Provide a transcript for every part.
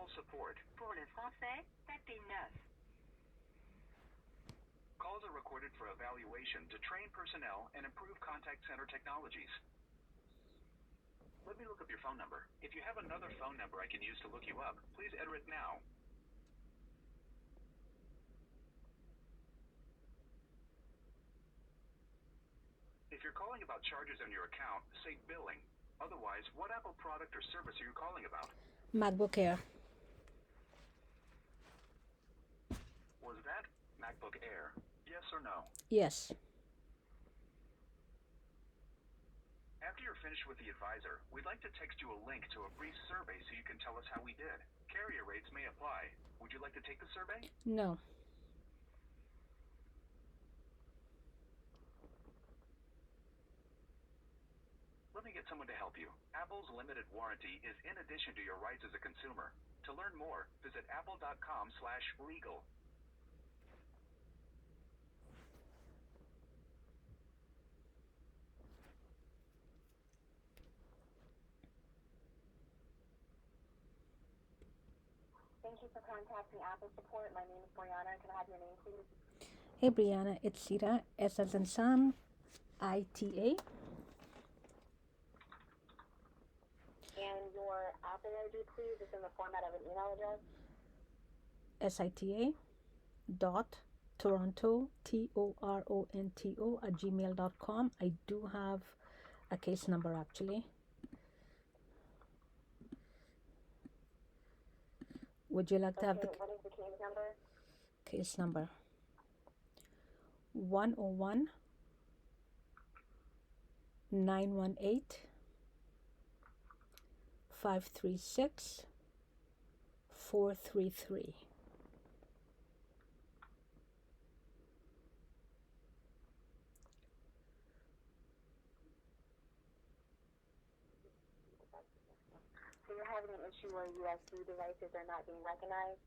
Apple support. Pour le français, tapez 9. Calls are recorded for evaluation to train personnel and improve contact center technologies. Let me look up your phone number. If you have another phone number I can use to look you up, please enter it now. If you're calling about charges on your account, say billing. Otherwise, what Apple product or service are you calling about? MacBook Air. Was that MacBook Air? Yes or no? Yes. After you're finished with the advisor, we'd like to text you a link to a brief survey so you can tell us how we did. Carrier rates may apply. Would you like to take the survey? No. Let me get someone to help you. Apple's limited warranty is in addition to your rights as a consumer. To learn more, visit apple.com/legal. Thank you for contacting Apple support. My name is Brianna. Can I have your name, please? Hey Brianna, it's Sita, S as in Sam, ITA. And your Apple ID, please, is in the format of an email address. SITA dot Toronto, TORONTO @gmail.com. I do have a case number actually. Would you like to have the What is the case number? case number? 101 918 536 433. So you're having an issue where USB devices are not being recognized?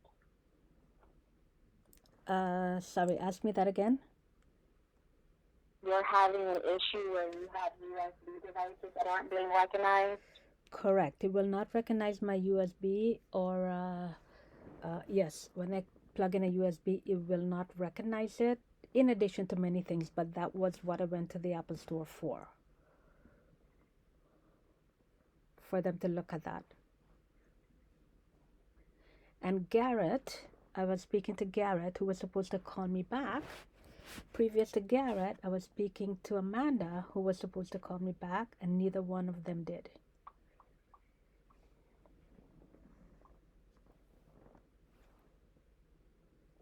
Sorry, ask me that again. You're having an issue where you have USB devices that aren't being recognized? Correct. It will not recognize my USB or yes, when I plug in a USB, it will not recognize it, in addition to many things, but that was what I went to the Apple Store for them to look at that. And Garrett, I was speaking to Garrett, who was supposed to call me back. Previous to Garrett, I was speaking to Amanda, who was supposed to call me back, and neither one of them did.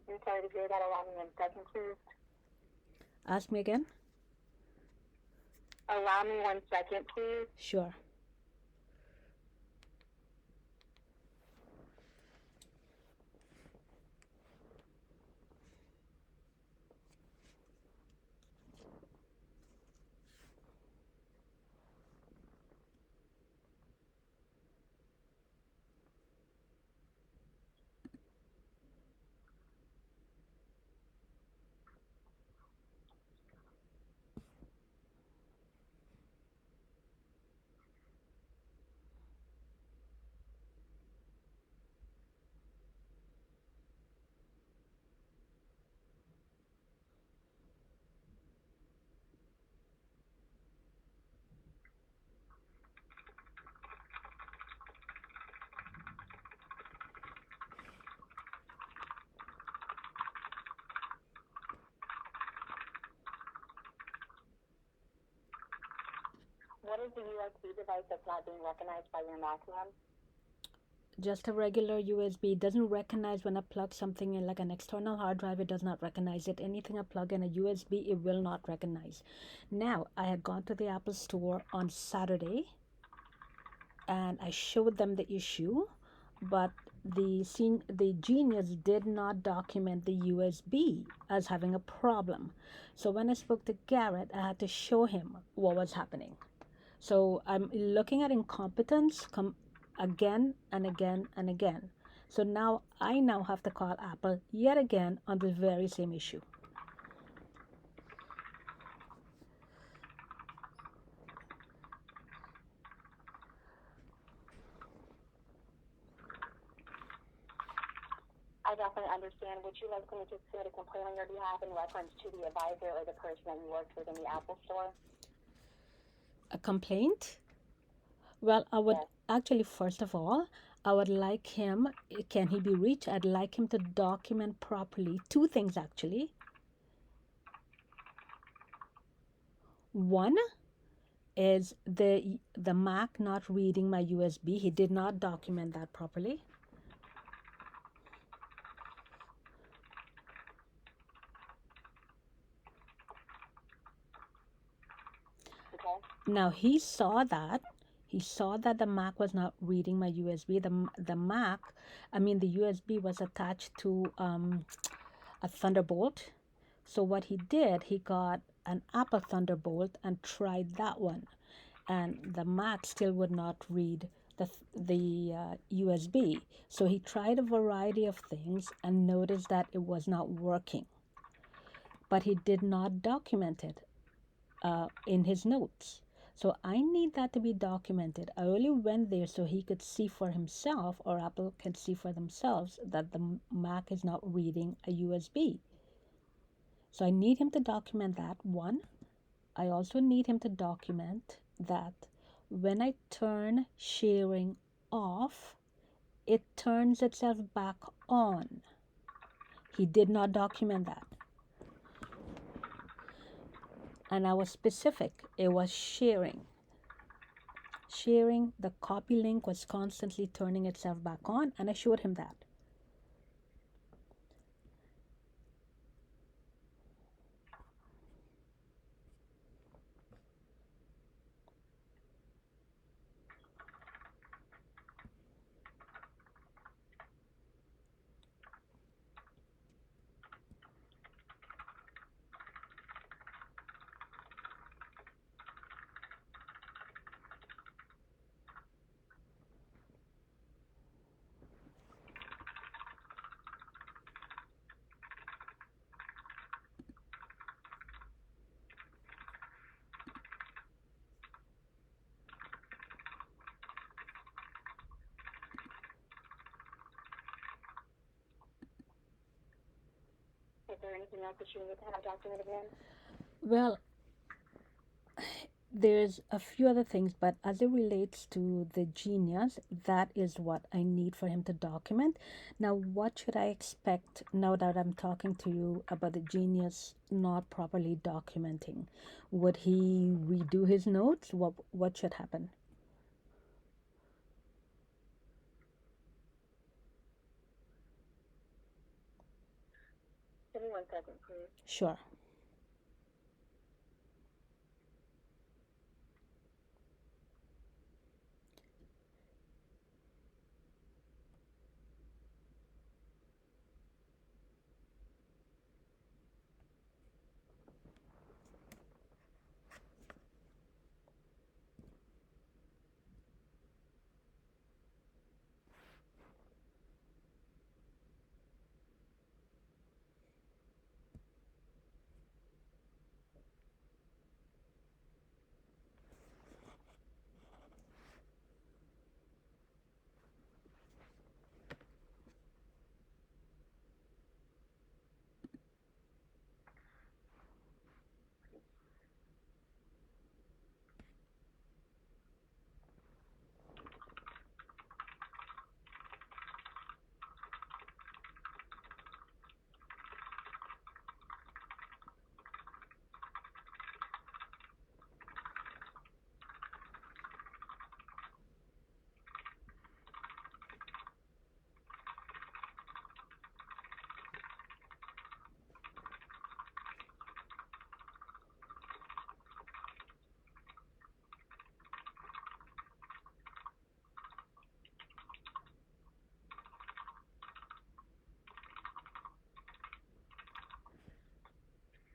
I'm sorry to hear that. Allow me 1 second, please. Ask me again? Allow me 1 second, please. Sure. What is the USB device that's not being recognized by your Mac, ma'am? Just a regular USB. It doesn't recognize when I plug something in, like an external hard drive. It does not recognize it. Anything I plug in a USB, it will not recognize. Now, I had gone to the Apple Store on Saturday, and I showed them the issue, but the genius did not document the USB as having a problem. So when I spoke to Garrett, I had to show him what was happening. So I'm looking at incompetence again and again and again. So now I have to call Apple yet again on the very same issue. definitely understand. Would you like me to submit a complaint on your behalf in reference to the advisor or the person that you worked with in the Apple Store? A complaint? Well, I would Yes. actually, first of all, I would like him, can he be reached? I'd like him to document properly two things actually. One is the Mac not reading my USB. He did not document that properly. Okay. Now he saw that. He saw that the Mac was not reading my USB. The USB was attached to a Thunderbolt. So what he did, he got an Apple Thunderbolt and tried that one, and the Mac still would not read the USB. So he tried a variety of things and noticed that it was not working. But he did not document it in his notes. So I need that to be documented. I only went there so he could see for himself, or Apple can see for themselves, that the Mac is not reading a USB. So I need him to document that, one. I also need him to document that when I turn sharing off, it turns itself back on. He did not document that. And I was specific. It was sharing. Sharing, the copy link was constantly turning itself back on, and I showed him that. Is there anything else that you need to have documented, ma'am? Well, there's a few other things, but as it relates to the Genius, that is what I need for him to document. Now, what should I expect now that I'm talking to you about the Genius not properly documenting? Would he redo his notes? What should happen? Give me 1 second, please. Sure.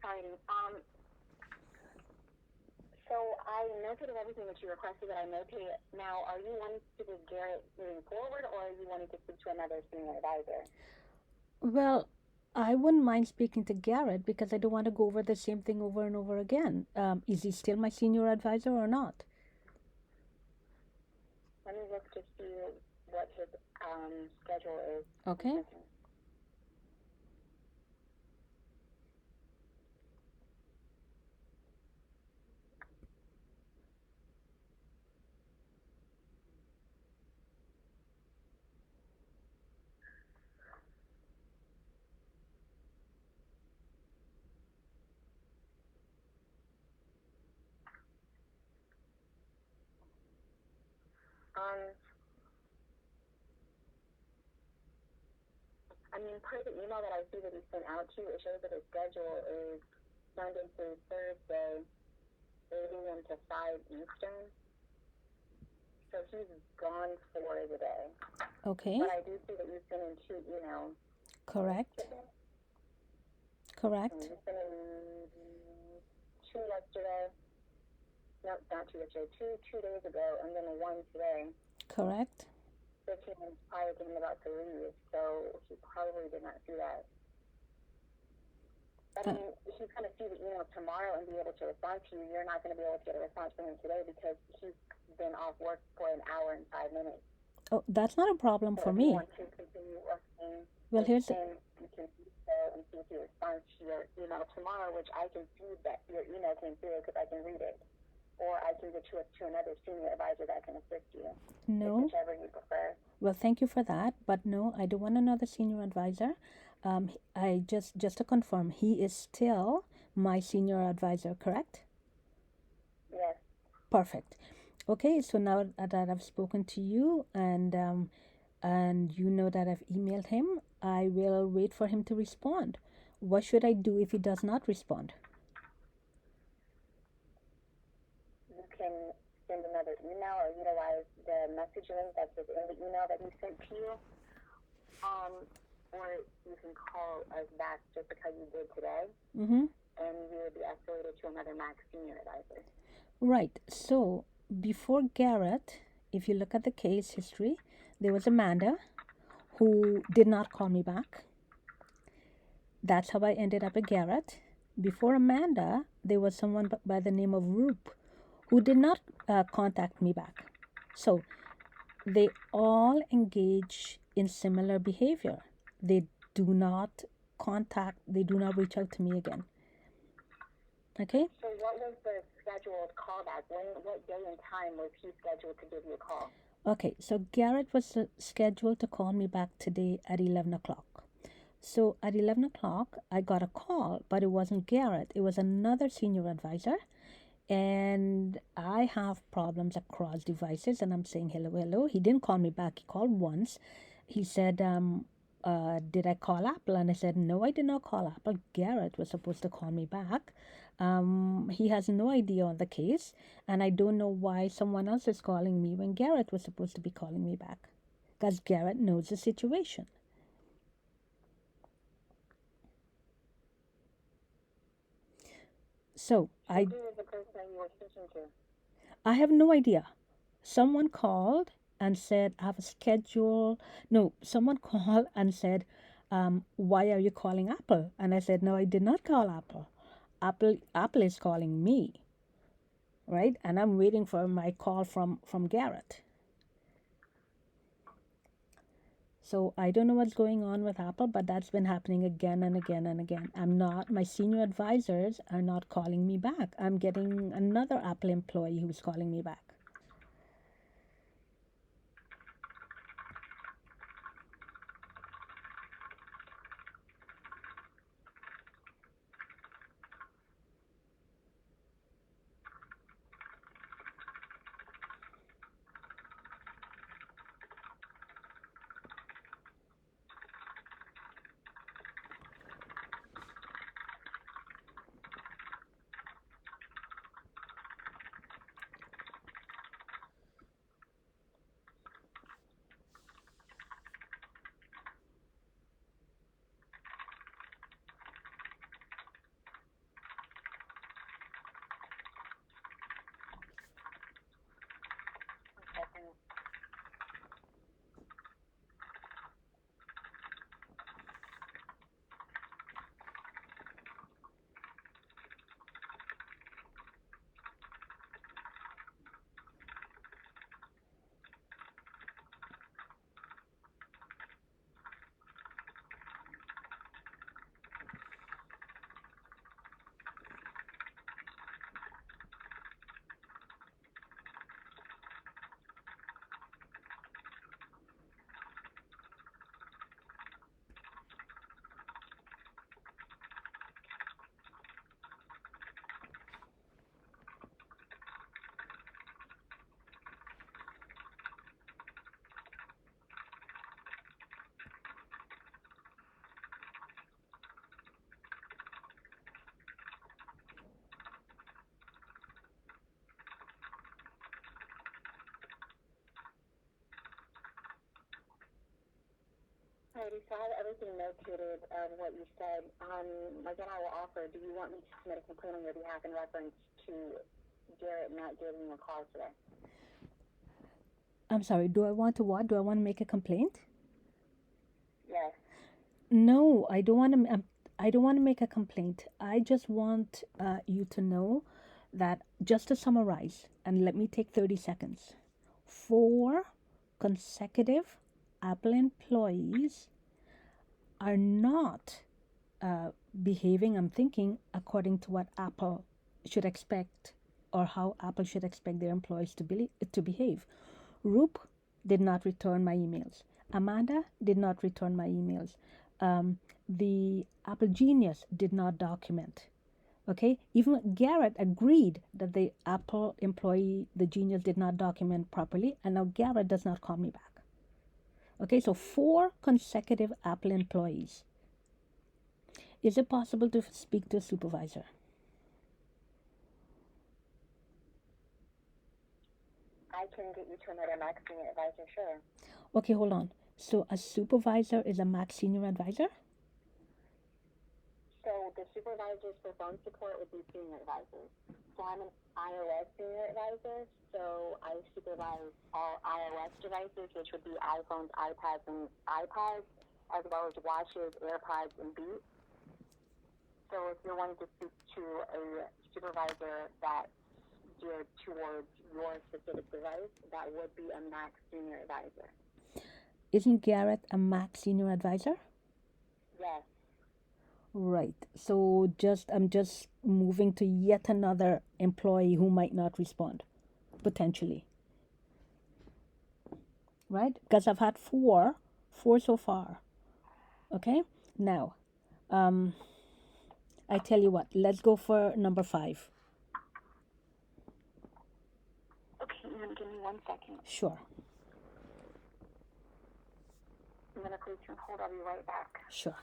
Alrighty. So I noted everything that you requested that I notate. Now, are you wanting to speak with Garrett moving forward, or are you wanting to speak to another senior advisor? Well, I wouldn't mind speaking to Garrett because I don't want to go over the same thing over and over again. Is he still my senior advisor or not? Let me look to see what his schedule is. Okay. I mean, per the email that I see that he sent out to you, it shows that his schedule is Monday through Thursday, 8 a.m. to 5 Eastern. So he's gone for the day. Okay. But I do see that you sent in 2 emails. Correct. Correct. And you sent in 2 yesterday. No, not 2 yesterday. 2 days ago, and then 1 today. Correct. 15 minutes prior to him about to leave, so he probably did not see that. I mean, he's going to see the email tomorrow and be able to respond to you. You're not going to be able to get a response from him today because he's been off work for an hour and 5 minutes. Oh, that's not a problem So for if me. you want to continue working Well, with here's him, you can do so and see if he responds to your email tomorrow, which I can see that your email came through because I can read it. Or I can get you to another senior advisor that can assist you. No. Whichever you prefer. Well, thank you for that, but no, I don't want another senior advisor. I just to confirm, he is still my senior advisor, correct? Yes. Perfect. Okay, so now that I've spoken to you and you know that I've emailed him, I will wait for him to respond. What should I do if he does not respond? You can send another email or utilize the message link that's within the email that he sent to you. Or you can call us back just like how you did today. Mm-hmm. And you would be escalated to another max senior advisor. Right. So before Garrett, if you look at the case history, there was Amanda who did not call me back. That's how I ended up at Garrett. Before Amanda, there was someone by the name of Roop who did not contact me back. So they all engage in similar behavior. They do not reach out to me again. Okay? So what was the scheduled callback? What day and time was he scheduled to give you a call? Okay, so Garrett was scheduled to call me back today at 11 o'clock. So at 11 o'clock, I got a call, but it wasn't Garrett. It was another senior advisor. And I have problems across devices, and I'm saying hello, hello. He didn't call me back. He called once. He said, did I call Apple? And I said, no, I did not call Apple. Garrett was supposed to call me back. He has no idea on the case, and I don't know why someone else is calling me when Garrett was supposed to be calling me back, because Garrett knows the situation. So Who was the person that you were speaking to? I have no idea. Someone called and said, I have a schedule. No, someone called and said, why are you calling Apple? And I said, no, I did not call Apple. Apple is calling me, right? And I'm waiting for my call from Garrett. So I don't know what's going on with Apple, but that's been happening again and again and again. My senior advisors are not calling me back. I'm getting another Apple employee who's calling me back. Alrighty, so I have everything notated of what you said. Again, I will offer, do you want me to submit a complaint on your behalf in reference to Garrett not giving you a call today? I'm sorry, do I want to what? Do I want to make a complaint? Yes. No, I don't want to. I don't want to make a complaint. I just want you to know that, just to summarize, and let me take 30 seconds. 4 consecutive Apple employees are not behaving, I'm thinking, according to what Apple should expect, or how Apple should expect their employees to behave. Roop did not return my emails. Amanda did not return my emails. The Apple Genius did not document. Okay, even Garrett agreed that the Apple employee, the Genius, did not document properly, and now Garrett does not call me back. Okay, so 4 consecutive Apple employees. Is it possible to speak to a supervisor? I can get you to another Mac Senior Advisor, sure. Okay, hold on. So a supervisor is a Mac Senior Advisor? So the supervisors for phone support would be Senior Advisors. So I'm an iOS Senior Advisor, so I supervise all iOS devices, which would be iPhones, iPads, and iPods, as well as watches, AirPods, and Beats. So if you're wanting to speak to a supervisor that's geared towards your specific device, that would be a Mac Senior Advisor. Isn't Garrett a Mac Senior Advisor? Yes. Right. So I'm just moving to yet another employee who might not respond, potentially. Right? Because I've had four so far. Okay? Now, I tell you what, let's go for number 5. Okay, you're going to give me 1 second. Sure. I'm going to place you on hold. I'll be right back. Sure.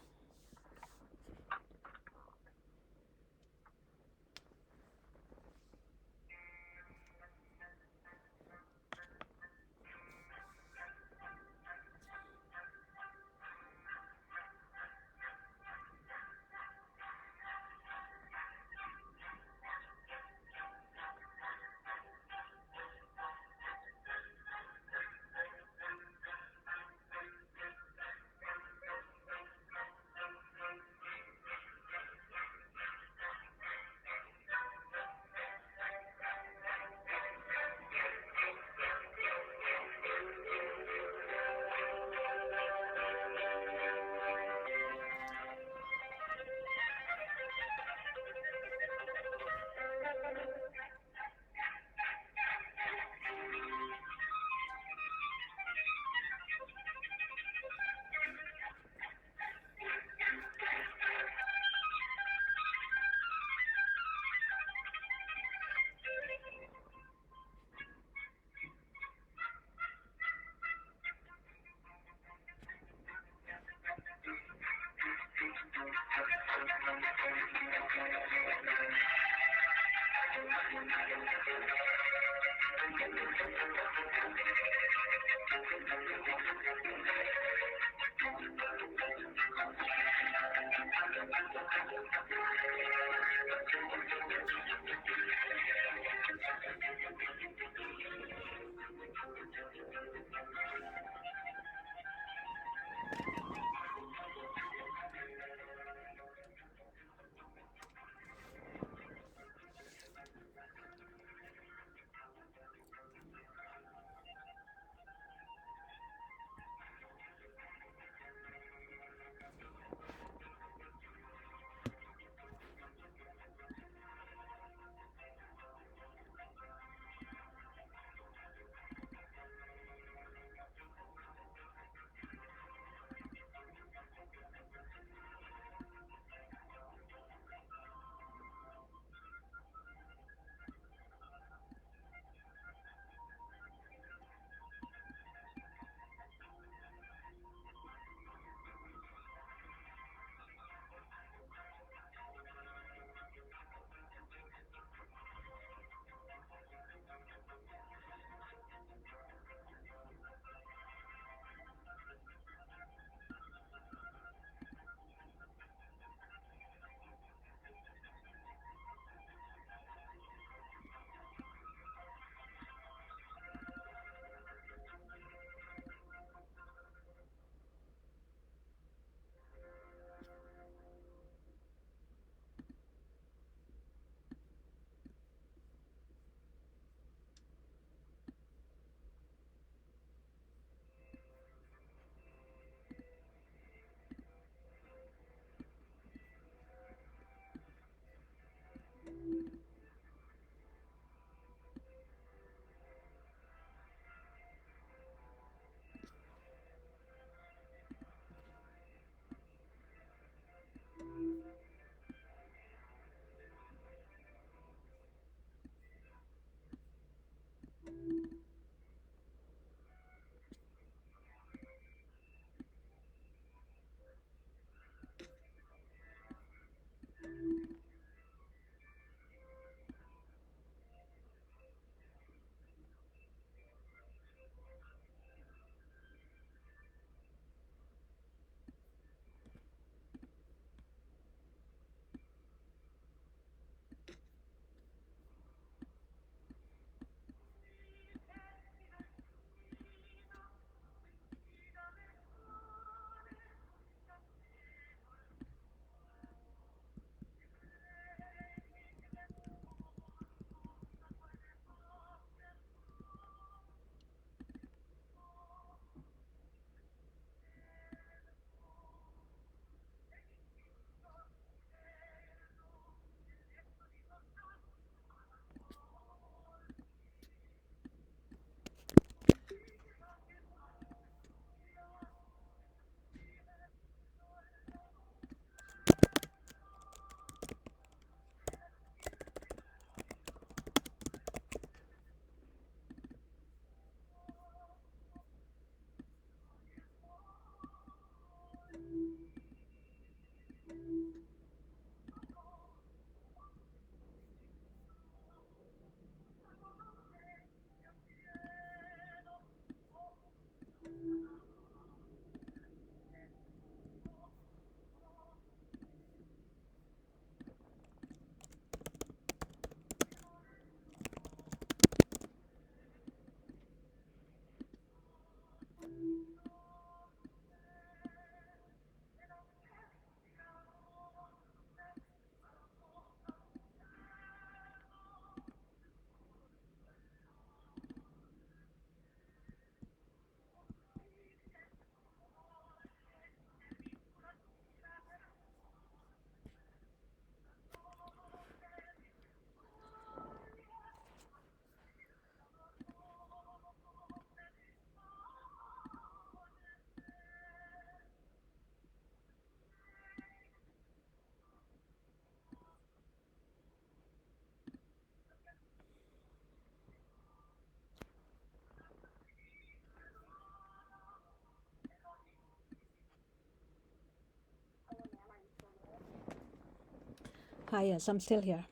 Hi, yes, I'm still here.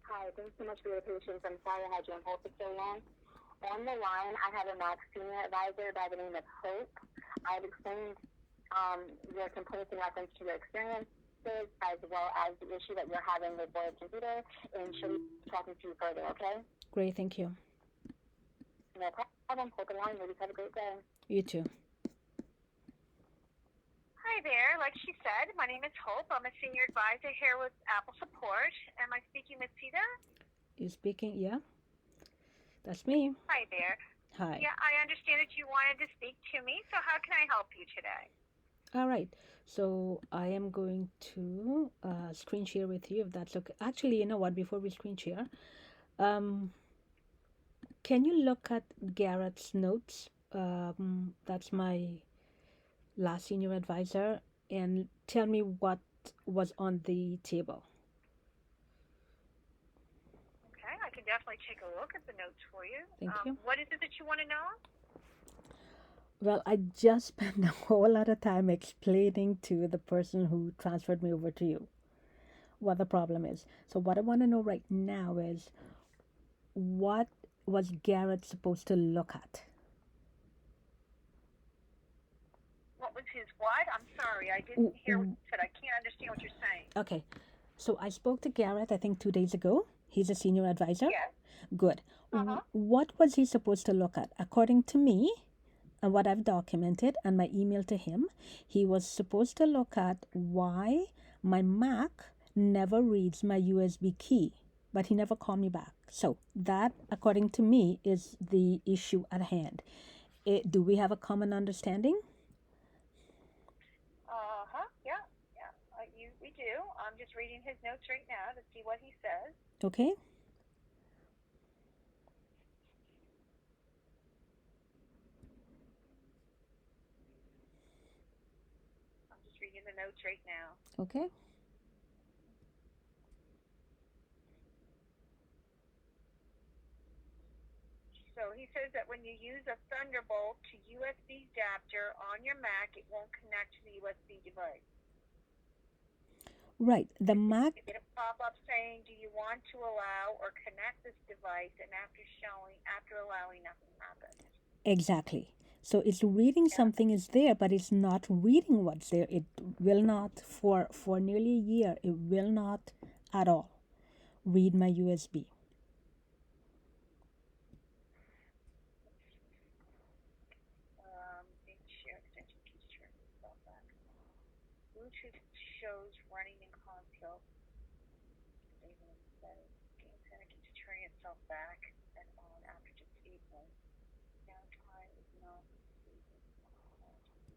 Hi, thanks so much for your patience. I'm sorry I had you on hold for so long. On the line, I have a Mac senior advisor by the name of Hope. I've explained your complaints in reference to your experiences as well as the issue that you're having with your computer, and she'll be talking to you further, okay? Great, thank you. No problem. Hold the line. Ladies, have a great day. You too. Hi there. Like she said, my name is Hope. I'm a senior advisor here with Apple Support. Am I speaking with Sita? You speaking? Yeah, that's me. Hi there. Hi. Yeah, I understand that you wanted to speak to me, so how can I help you today? All right. So I am going to screen share with you if that's okay. Actually, you know what? Before we screen share, can you look at Garrett's notes? That's my last senior advisor, and tell me what was on the table. Okay, I can definitely take a look at the notes for you. Thank you. What is it that you want to know? Well, I just spent a whole lot of time explaining to the person who transferred me over to you what the problem is. So what I want to know right now is, what was Garrett supposed to look at? What was his what? I'm sorry, I didn't hear what you said. I can't understand what you're saying. Okay, so I spoke to Garrett, I think 2 days ago. He's a senior advisor. Yes. Good. What was he supposed to look at? According to me, and what I've documented and my email to him, he was supposed to look at why my Mac never reads my USB key, but he never called me back. So that, according to me, is the issue at hand. Do we have a common understanding? Yeah. We do. I'm just reading his notes right now to see what he says. Okay. I'm just reading the notes right now. Okay. So he says that when you use a Thunderbolt to USB adapter on your Mac, it won't connect to the USB device. Right. The Mac. It will pop up saying, "Do you want to allow or connect this device?" And after allowing, nothing happens. Exactly. So it's reading something is there, but it's not reading what's there. It will not, for nearly a year, it will not at all read my USB. Share extension keeps turning itself back. Bluetooth shows running in console. Disabling settings. Game Center keeps turning itself back and on after disabling. Now time is not disabling.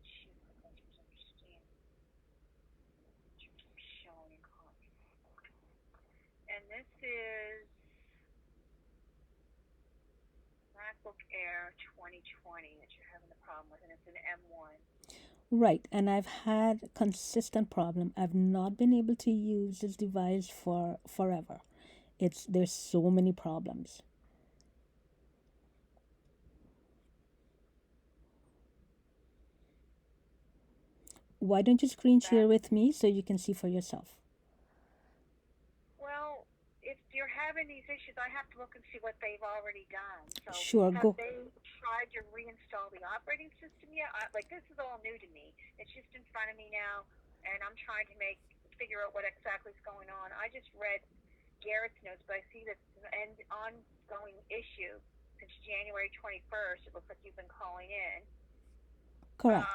Shoot, customers understand. Keep showing in console. And this is MacBook Air 2020 that you're having the problem with, and it's an M1. Right, and I've had consistent problem. I've not been able to use this device for forever. There's so many problems. Why don't you screen share with me so you can see for yourself? Well, if you're having these issues, I have to look and see what they've already done. So Sure, have go. they tried to reinstall the operating system yet? This is all new to me. It's just in front of me now, and I'm trying to figure out what exactly is going on. I just read Garrett's notes, but I see that it's an ongoing issue since January 21st. It looks like you've been calling in. Correct.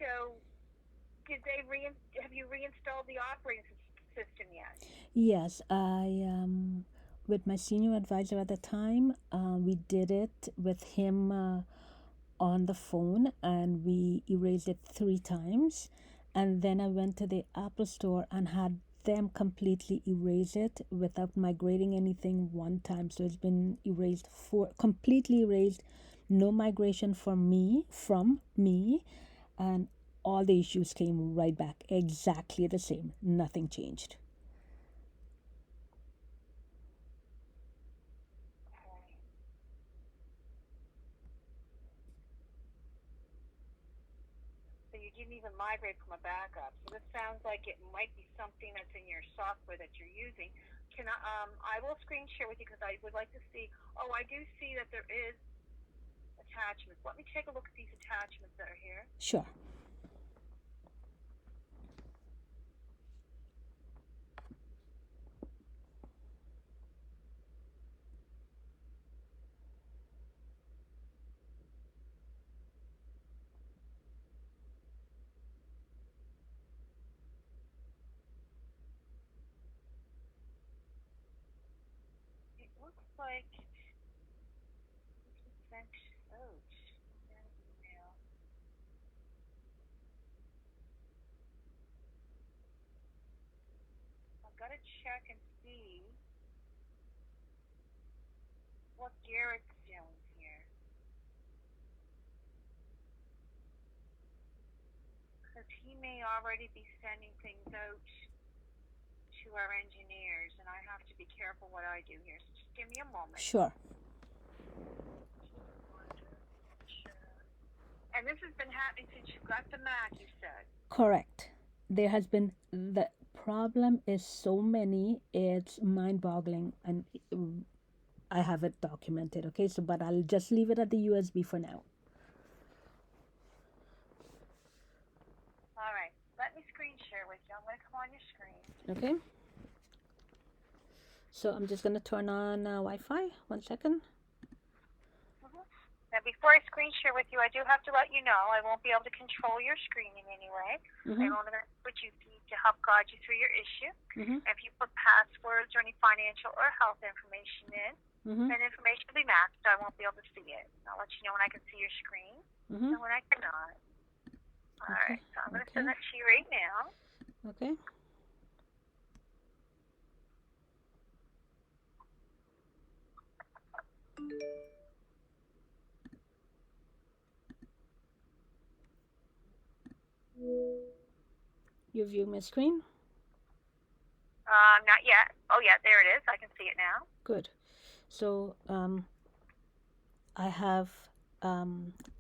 So, have you reinstalled the operating system yet? Yes, with my senior advisor at the time, we did it with him on the phone, and we erased it 3 times. And then I went to the Apple store and had them completely erase it without migrating anything 1 time. So it's been erased, completely erased, no migration from me, and all the issues came right back exactly the same. Nothing changed. So you didn't even migrate from a backup. So this sounds like it might be something that's in your software that you're using. I will screen share with you because I would like to see. Oh, I do see that there is attachments. Let me take a look at these attachments that are here. Sure. It looks like this was sent out. An email. I've got to check and see what Garrett's doing here. Because he may already be sending things out to our engineers, and I have to be careful what I do here. So just give me a moment. Sure. And this has been happening since you got the Mac, you said. Correct. There has been, the problem is so many, it's mind-boggling, and I have it documented. Okay, so but I'll just leave it at the USB for now. All right, let me screen share with you. I'm going to come on your screen. Okay. So I'm just going to turn on Wi-Fi. 1 second. Now, before I screen share with you, I do have to let you know I won't be able to control your screen in any way. I'm only going to put you to help guide you through your issue. If you put passwords or any financial or health information in, then information will be masked. I won't be able to see it. I'll let you know when I can see your screen and when I cannot. All right, so I'm going to send that to you right now. Okay. You view my screen? Not yet. Oh, yeah, there it is. I can see it now. Good. So I have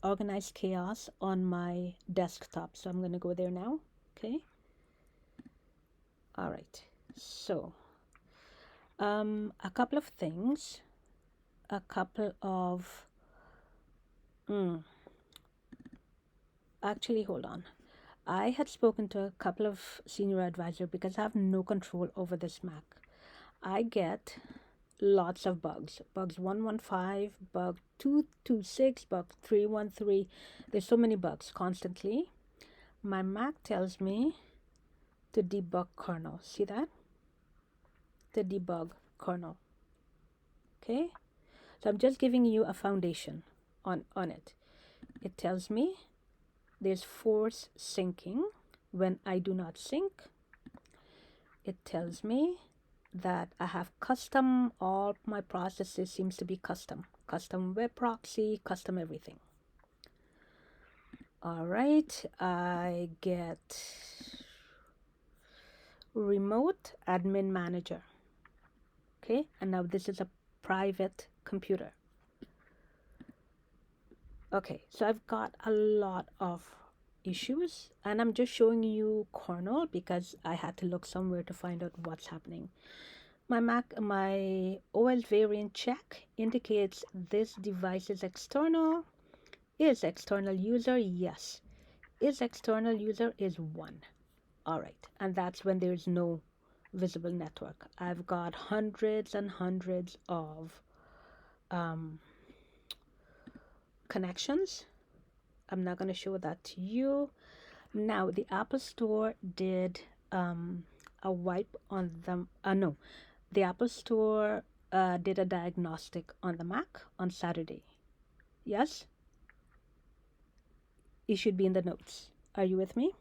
organized chaos on my desktop. So I'm going to go there now. Okay. All right. So a couple of things. A couple of... Actually, hold on. I had spoken to a couple of SeniorAdvisor because I have no control over this Mac. I get lots of bugs. Bugs 115, bug 226, bug 313. There's so many bugs constantly. My Mac tells me to debug kernel. See that? To debug kernel. Okay? So I'm just giving you a foundation on it. It tells me there's force syncing when I do not sync. It tells me that I have custom, all my processes seems to be custom. Custom web proxy, custom everything. All right, I get remote admin manager. Okay, and now this is a private computer. Okay, so I've got a lot of issues, and I'm just showing you kernel because I had to look somewhere to find out what's happening. My OS variant check indicates this device is external. Is external user? Yes. Is external user is 1. All right, and that's when there's no visible network. I've got hundreds and hundreds of connections. I'm not going to show that to you. Now, the Apple Store did a wipe on them. No, the Apple Store did a diagnostic on the Mac on Saturday. Yes? It should be in the notes. Are you with me?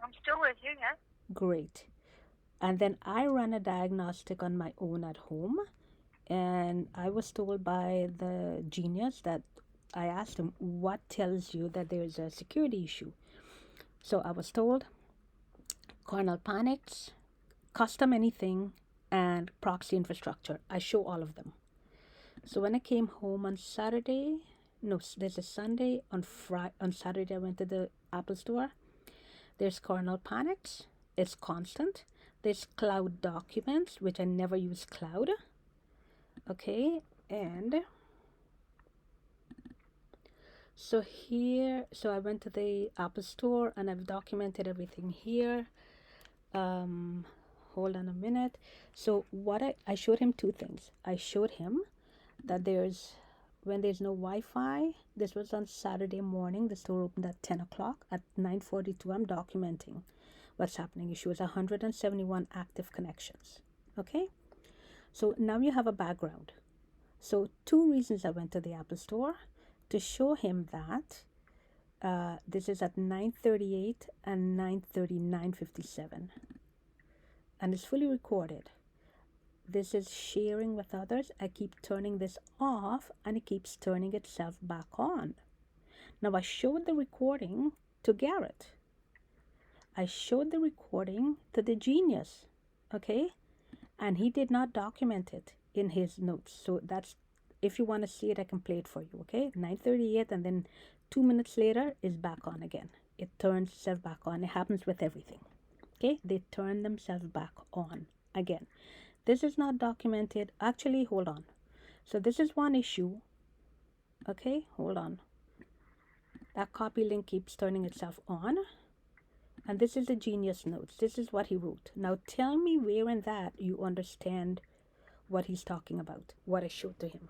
I'm still with you, yeah. Great. And then I ran a diagnostic on my own at home, and I was told by the genius that I asked him, what tells you that there's a security issue? So I was told kernel panics, custom anything, and proxy infrastructure. I show all of them. So when I came home on Saturday, no, there's a Sunday. On Saturday, I went to the Apple Store. There's kernel panics. It's constant. There's cloud documents, which I never use cloud. Okay, and so I went to the Apple Store and I've documented everything here. Hold on a minute. So what I showed him two things. I showed him that when there's no Wi-Fi, this was on Saturday morning. The store opened at 10 o'clock. At 9:42, I'm documenting what's happening. It shows 171 active connections. Okay, so now you have a background. So two reasons I went to the Apple Store: to show him that this is at 9:38 and 9:39:57, and it's fully recorded. This is sharing with others. I keep turning this off and it keeps turning itself back on. Now I showed the recording to Garrett. I showed the recording to the genius, okay? And he did not document it in his notes. So that's, if you want to see it, I can play it for you, okay? 9:38 and then 2 minutes later is back on again. It turns itself back on. It happens with everything, okay? They turn themselves back on again. This is not documented. Actually, hold on. So this is one issue. Okay, hold on. That copy link keeps turning itself on. And this is the genius notes. This is what he wrote. Now tell me where in that you understand what he's talking about, what I showed to him.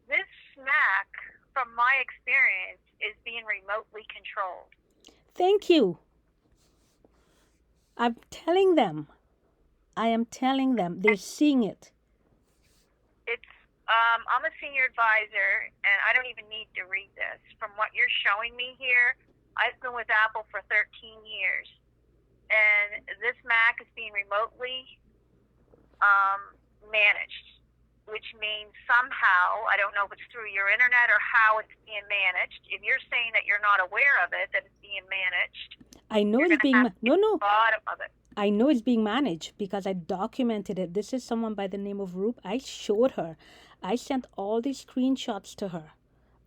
This Mac, from my experience, is being remotely controlled. Thank you. I'm telling them. I am telling them. They're seeing it. It's I'm a senior advisor, and I don't even need to read this. From what you're showing me here, I've been with Apple for 13 years, and this Mac is being remotely managed, which means somehow, I don't know if it's through your internet or how it's being managed. If you're saying that you're not aware of it, that it's being managed, I know it's being bottom of it. I know it's being managed because I documented it. This is someone by the name of Roop. I showed her. I sent all these screenshots to her.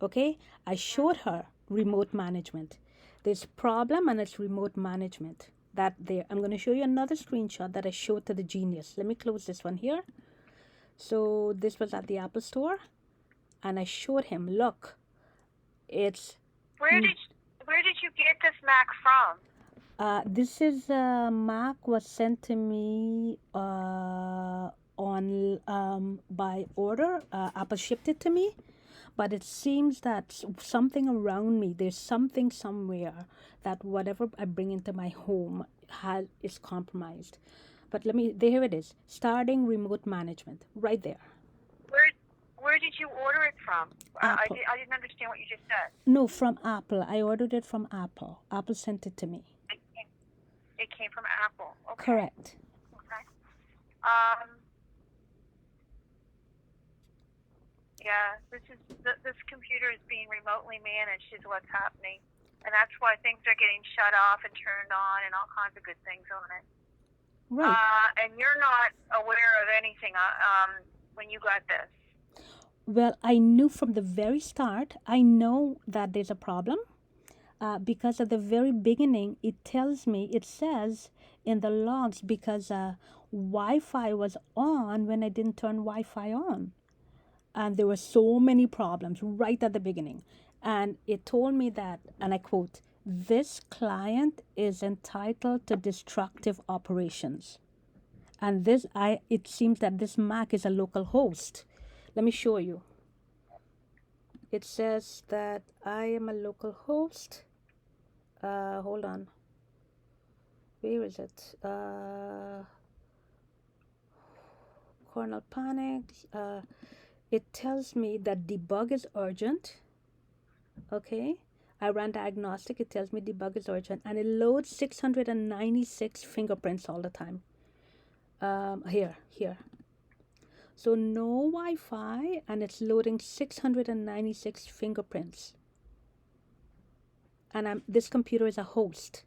Okay? I showed her remote management. There's problem and it's remote management. That there. I'm going to show you another screenshot that I showed to the genius. Let me close this one here. So this was at the Apple Store. And I showed him, look, it's... Where did you get this Mac from? This is Mac was sent to me on by order. Apple shipped it to me, but it seems that something around me, there's something somewhere that whatever I bring into my home is compromised. But here it is, starting remote management, right there. Where did you order it from? I didn't understand what you just said. No, from Apple. I ordered it from Apple. Apple sent it to me. It came from Apple. Okay. Correct. Okay. Yeah, this computer is being remotely managed is what's happening, and that's why things are getting shut off and turned on and all kinds of good things on it. Right. And you're not aware of anything when you got this. Well, I knew from the very start. I know that there's a problem. Because at the very beginning, it says in the logs, because Wi-Fi was on when I didn't turn Wi-Fi on. And there were so many problems right at the beginning. And it told me that, and I quote, this client is entitled to destructive operations. And it seems that this Mac is a local host. Let me show you. It says that I am a local host. Hold on. Where is it? Kernel panic. It tells me that debug is urgent. Okay. I ran diagnostic. It tells me debug is urgent, and it loads 696 fingerprints all the time. Here. So no Wi-Fi, and it's loading 696 fingerprints. And this computer is a host.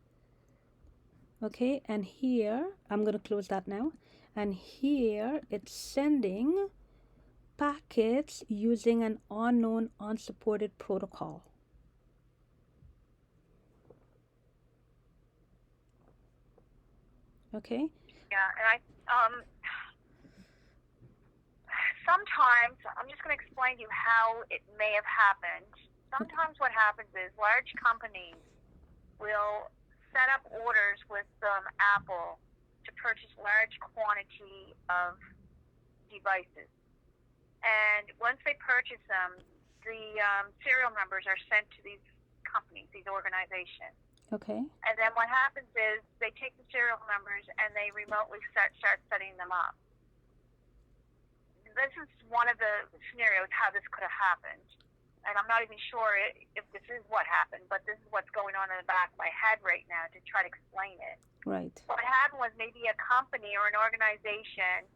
Okay, and here, I'm going to close that now. And here, it's sending packets using an unknown, unsupported protocol. Okay? Yeah, and sometimes, I'm just going to explain to you how it may have happened. Sometimes what happens is large companies will set up orders with Apple to purchase large quantity of devices. And once they purchase them, the serial numbers are sent to these companies, these organizations. Okay. And then what happens is they take the serial numbers and they remotely start setting them up. This is one of the scenarios how this could have happened. And I'm not even sure if this is what happened, but this is what's going on in the back of my head right now to try to explain it. Right. What happened was maybe a company or an organization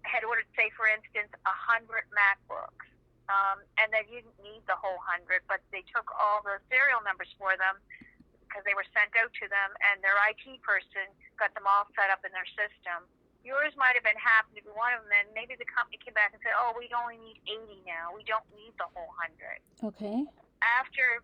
had ordered, say, for instance, 100 MacBooks. And they didn't need the whole 100, but they took all the serial numbers for them because they were sent out to them, and their IT person got them all set up in their system. Yours might have been happened to be one of them, and maybe the company came back and said, oh, we only need 80 now. We don't need the whole 100. Okay. After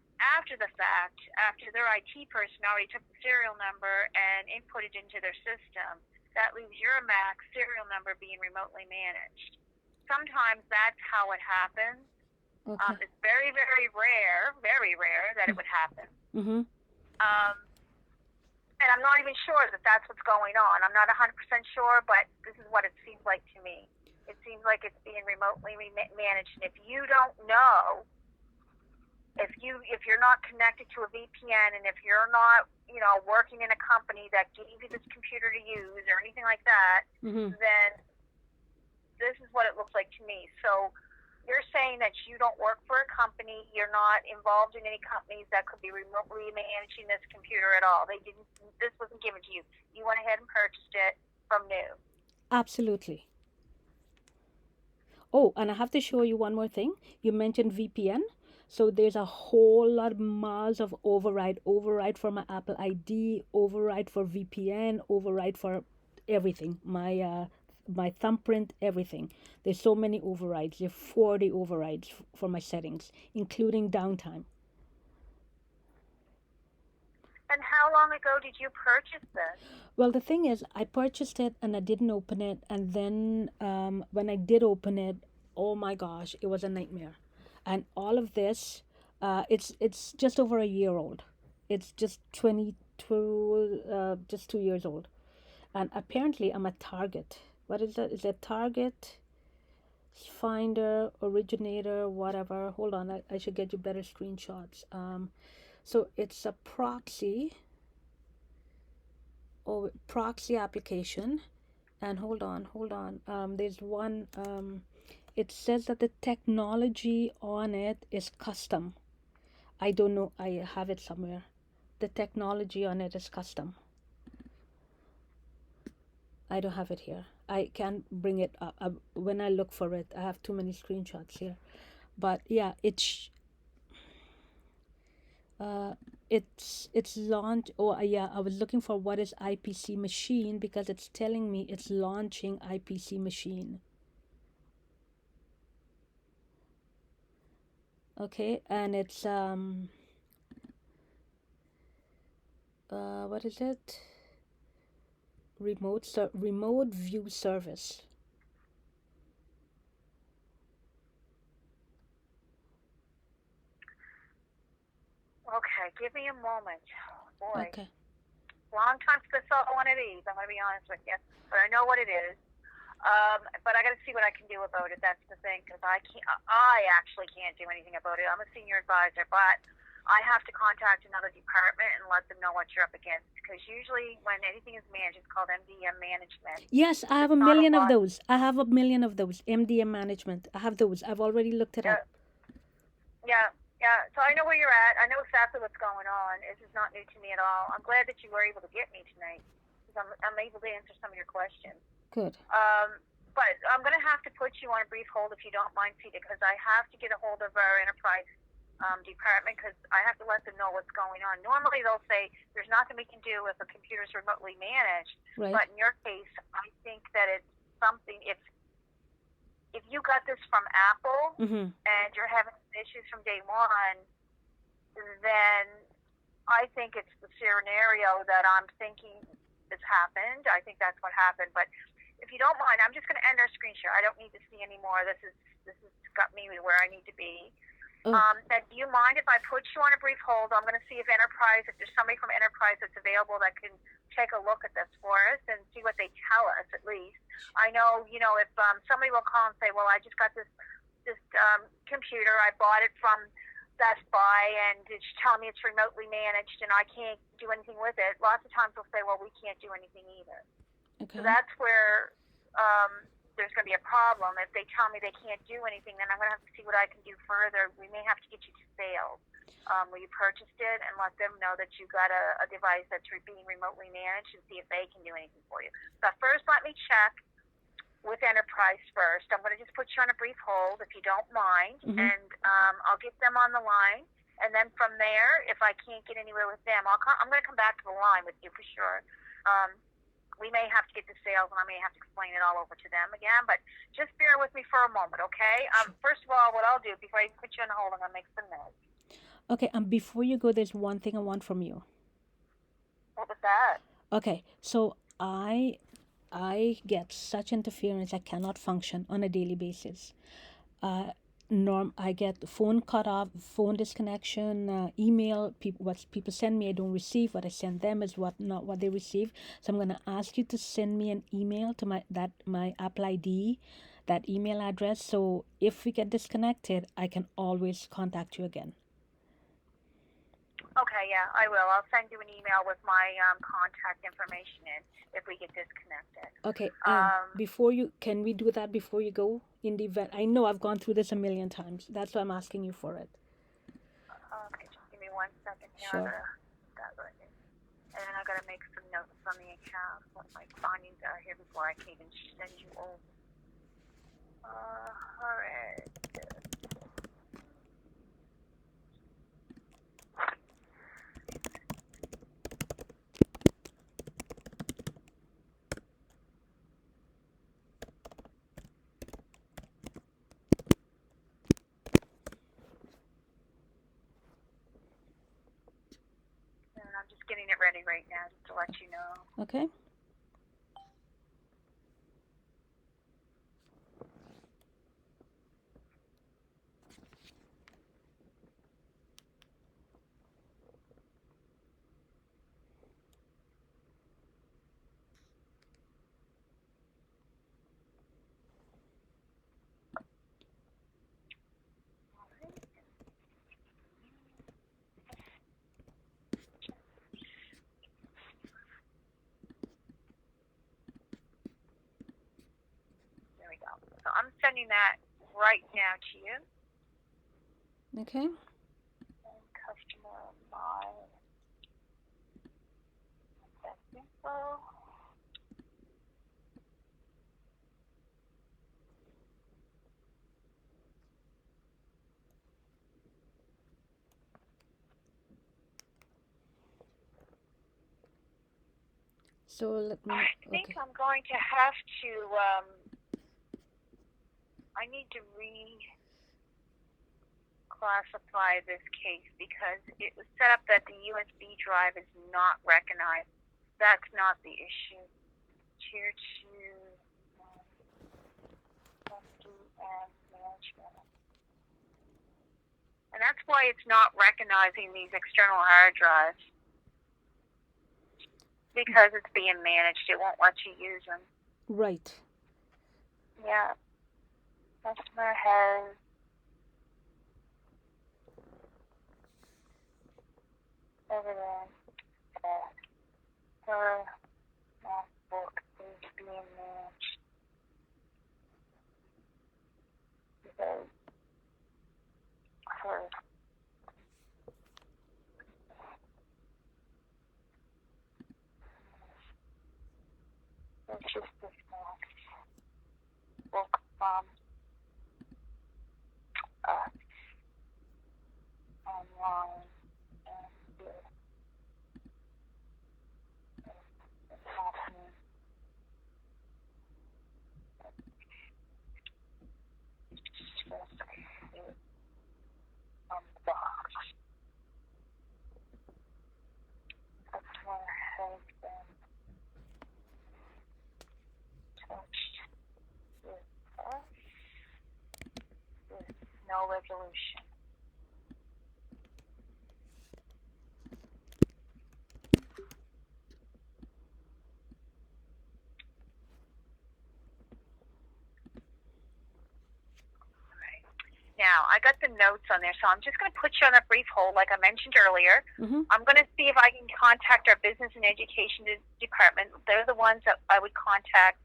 the fact, after their IT person already took the serial number and input it into their system, that leaves your Mac serial number being remotely managed. Sometimes that's how it happens. Okay. It's very, very rare that it would happen. Mm-hmm. And I'm not even sure that that's what's going on. I'm not 100% sure, but this is what it seems like to me. It seems like it's being remotely managed. And if you don't know, if you're not connected to a VPN, and if you're not, working in a company that gave you this computer to use or anything like that, Mm-hmm. then this is what it looks like to me. So you're saying that you don't work for a company, you're not involved in any companies that could be remotely managing this computer at all. This wasn't given to you. You went ahead and purchased it from new. Absolutely. Oh, and I have to show you one more thing. You mentioned VPN. So there's a whole lot of miles of override for my Apple ID, override for VPN, override for everything. My thumbprint, everything. There's so many overrides. There are 40 overrides for my settings, including downtime. And how long ago did you purchase this? Well, the thing is, I purchased it and I didn't open it. And then when I did open it, oh my gosh, it was a nightmare. And all of this, it's just over a year old. It's just 2 years old. And apparently I'm a target. What is that? Is it Target, Finder, Originator, whatever? Hold on, I should get you better screenshots. So it's a proxy application. And hold on. There's one, it says that the technology on it is custom. I don't know, I have it somewhere. The technology on it is custom. I don't have it here. I can't bring it up. When I look for it, I have too many screenshots here. But yeah, it's launched. Oh yeah, I was looking for what is IPC machine because it's telling me it's launching IPC machine. Okay, and it's what is it? Remote view service. Okay, give me a moment. Boy. Okay. Long time to saw one of these, I'm going to be honest with you. But I know what it is. But I got to see what I can do about it. That's the thing, because I actually can't do anything about it. I'm a senior advisor, but I have to contact another department and let them know what you're up against. Because usually when anything is managed, it's called MDM management. Yes, I have a million of those. MDM management. I have those. I've already looked it up. Yeah, Yeah, so I know where you're at. I know exactly what's going on. This is not new to me at all. I'm glad that you were able to get me tonight because I'm able to answer some of your questions. Good. But I'm going to have to put you on a brief hold if you don't mind, Peter, because I have to get a hold of our enterprise department because I have to let them know what's going on. Normally they'll say there's nothing we can do if a computer's remotely managed. Right. But in your case, I think that it's something, if you got this from Apple and you're having issues from day one, then I think it's the scenario that I'm thinking has happened. I think that's what happened. But if you don't mind, I'm just going to end our screen share. I don't need to see anymore. This has got me where I need to be. Oh. And do you mind if I put you on a brief hold? I'm going to see if there's somebody from Enterprise that's available that can take a look at this for us and see what they tell us at least. I know, if somebody will call and say, well, I just got this computer, I bought it from Best Buy, and it's telling me it's remotely managed and I can't do anything with it. Lots of times they'll say, well, we can't do anything either. Okay. So that's where there's going to be a problem. If they tell me they can't do anything, then I'm going to have to see what I can do further. We may have to get you to sales where you purchased it and let them know that you got a device that's being remotely managed and see if they can do anything for you. But first, let me check with Enterprise first. I'm going to just put you on a brief hold if you don't mind, and I'll get them on the line. And then from there, if I can't get anywhere with them, I'm going to come back to the line with you for sure. We may have to get to sales, and I may have to explain it all over to them again, but just bear with me for a moment, okay? First of all, what I'll do, before I put you on hold, I'm going to make some notes. Okay, before you go, there's one thing I want from you. What was that? Okay, so I get such interference I cannot function on a daily basis. I get phone cut off, phone disconnection, email. What people send me, I don't receive. What I send them is not what they receive. So I'm gonna ask you to send me an email to my Apple ID, that email address. So if we get disconnected, I can always contact you again. Okay, yeah, I will. I'll send you an email with my contact information in if we get disconnected. Okay. Can we do that before you go in the event? I know I've gone through this a million times. That's why I'm asking you for it. Okay, just give me 1 second here. Sure. And then I gotta make some notes on the account, what my findings are here before I can even send you over. All right. I'm just getting it ready right now, just to let you know. Okay. There we go. So I'm sending that right now to you. Okay. And customer my info. So let me. I think Okay. I'm going to have to. I need to reclassify this case because it was set up that the USB drive is not recognized. That's not the issue. Tier 2 and management. And that's why it's not recognizing these external hard drives. Because it's being managed, it won't let you use them. Right. Yeah. Customer has evidence that her MacBook is being managed because her no resolution. Now, I got the notes on there, so I'm just going to put you on a brief hold, like I mentioned earlier. I'm going to see if I can contact our business and education department. They're the ones that I would contact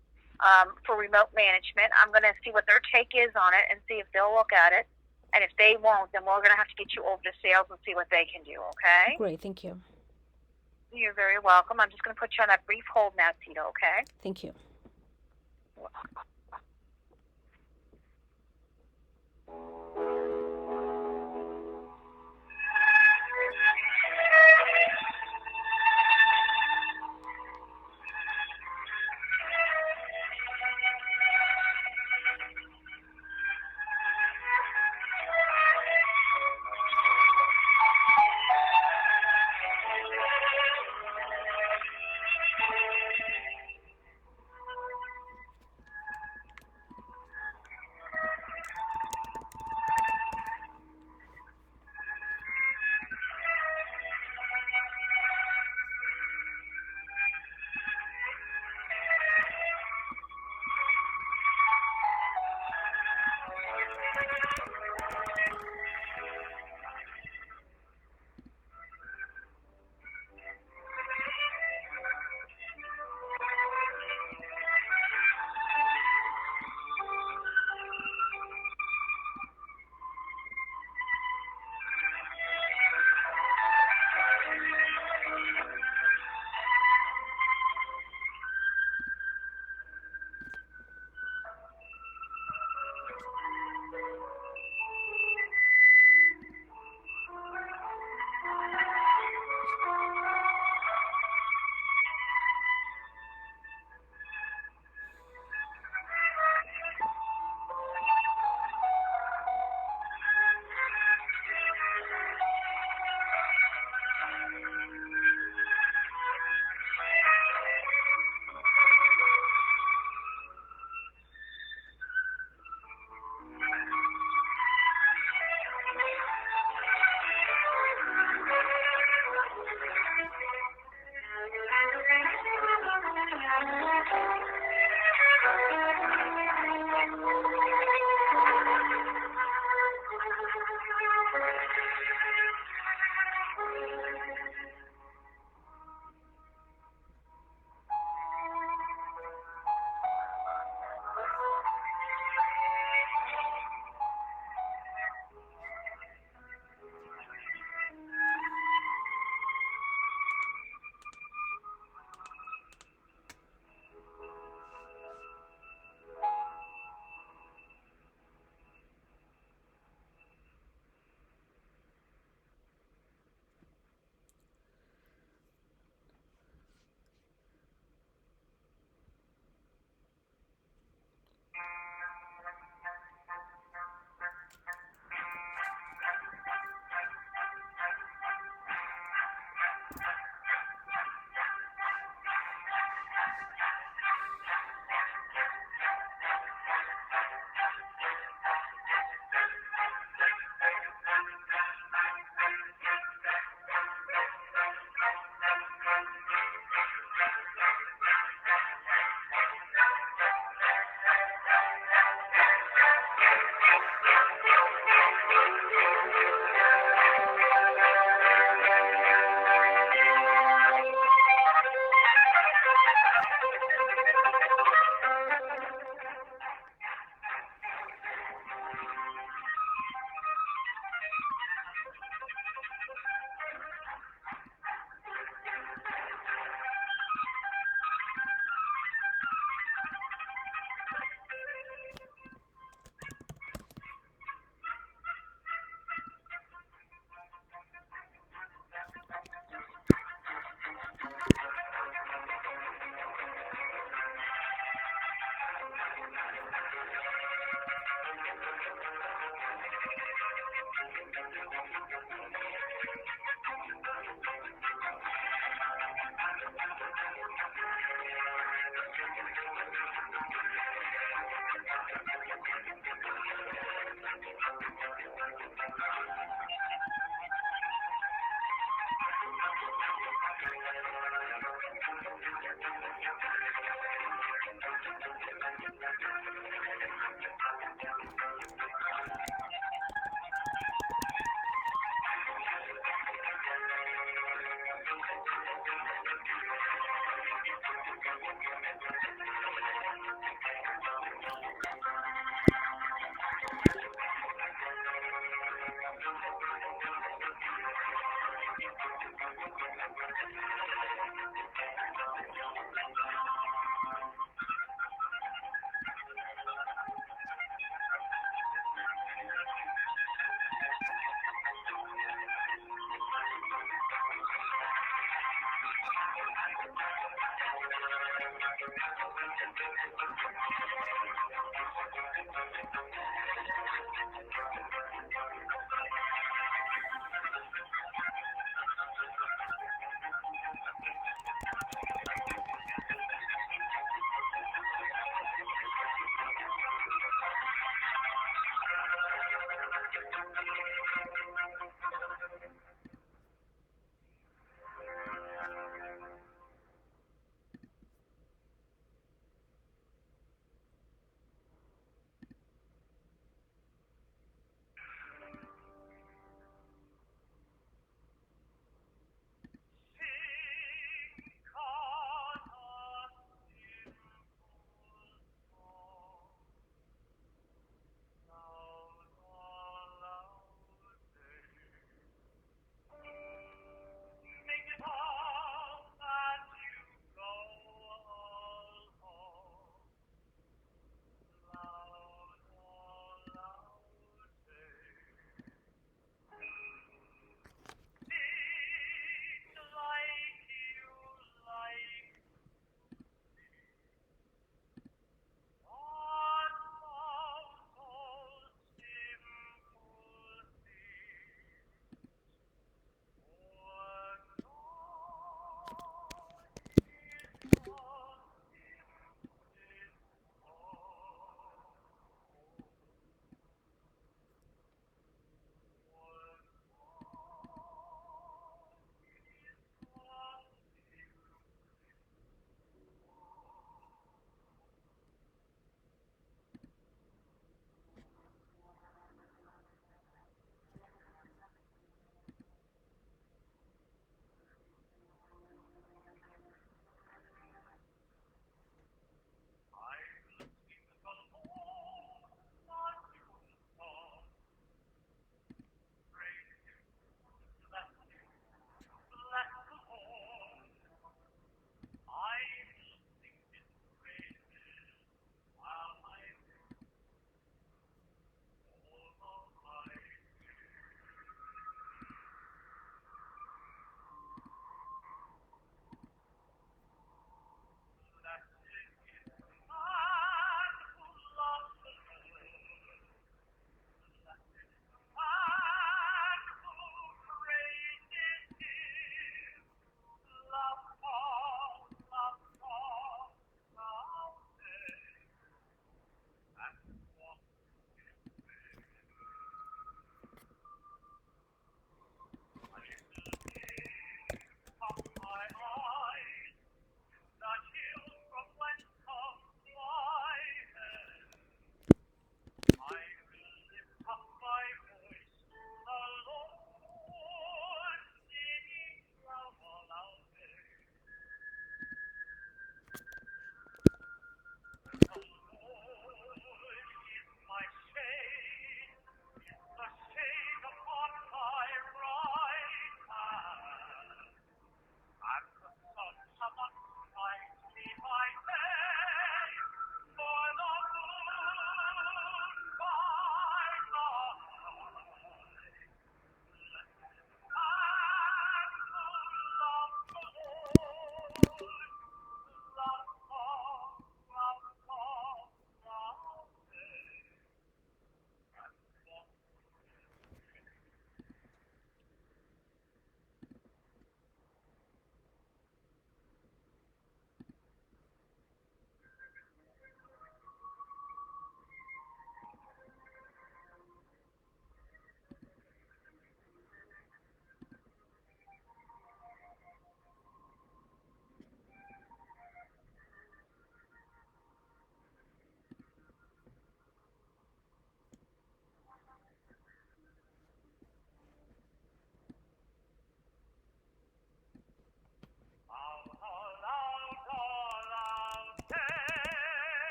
for remote management. I'm going to see what their take is on it and see if they'll look at it. And if they won't, then we're going to have to get you over to sales and see what they can do, okay? Great, thank you. You're very welcome. I'm just going to put you on a brief hold now, Tito, okay? Thank you.